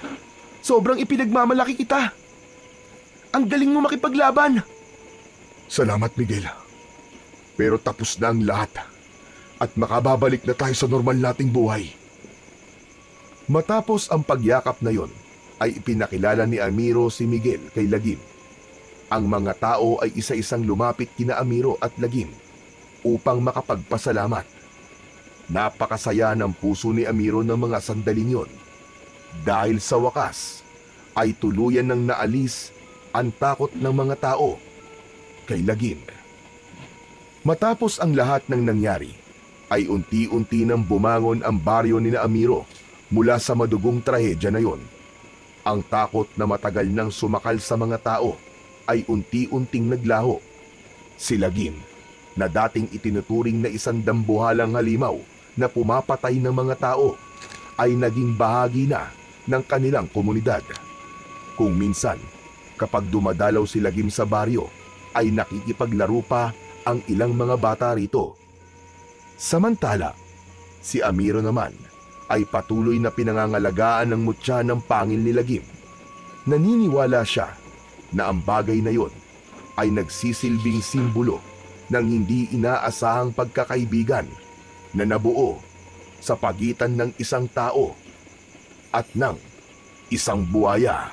sobrang ipinagmamalaki kita. Ang galing mo makipaglaban. Salamat, Miguel. Pero tapos na ang lahat at makababalik na tayo sa normal nating buhay. Matapos ang pagyakap na yon, ay ipinakilala ni Amiro si Miguel kay Lagim. Ang mga tao ay isa-isang lumapit kina Amiro at Lagim upang makapagpasalamat. Napakasaya ng puso ni Amiro ng mga sandaling yon dahil sa wakas ay tuluyan ng naalis ang takot ng mga tao kay Lagim. Matapos ang lahat ng nangyari, ay unti-unti nang bumangon ang baryo ni na Amiro mula sa madugong trahedya na yon. Ang takot na matagal nang sumakal sa mga tao ay unti-unting naglaho. Si Lagim, na dating itinuturing na isang dambuhalang halimaw na pumapatay ng mga tao, ay naging bahagi na ng kanilang komunidad. Kung minsan, kapag dumadalaw si Lagim sa baryo, ay nakikipaglaro pa ang ilang mga bata rito. Samantala, si Amiro naman ay patuloy na pinangangalagaan ng mutya ng pangil ni Lagim. Naniniwala siya na ang bagay na yon ay nagsisilbing simbolo ng hindi inaasahang pagkakaibigan na nabuo sa pagitan ng isang tao at ng isang buhaya.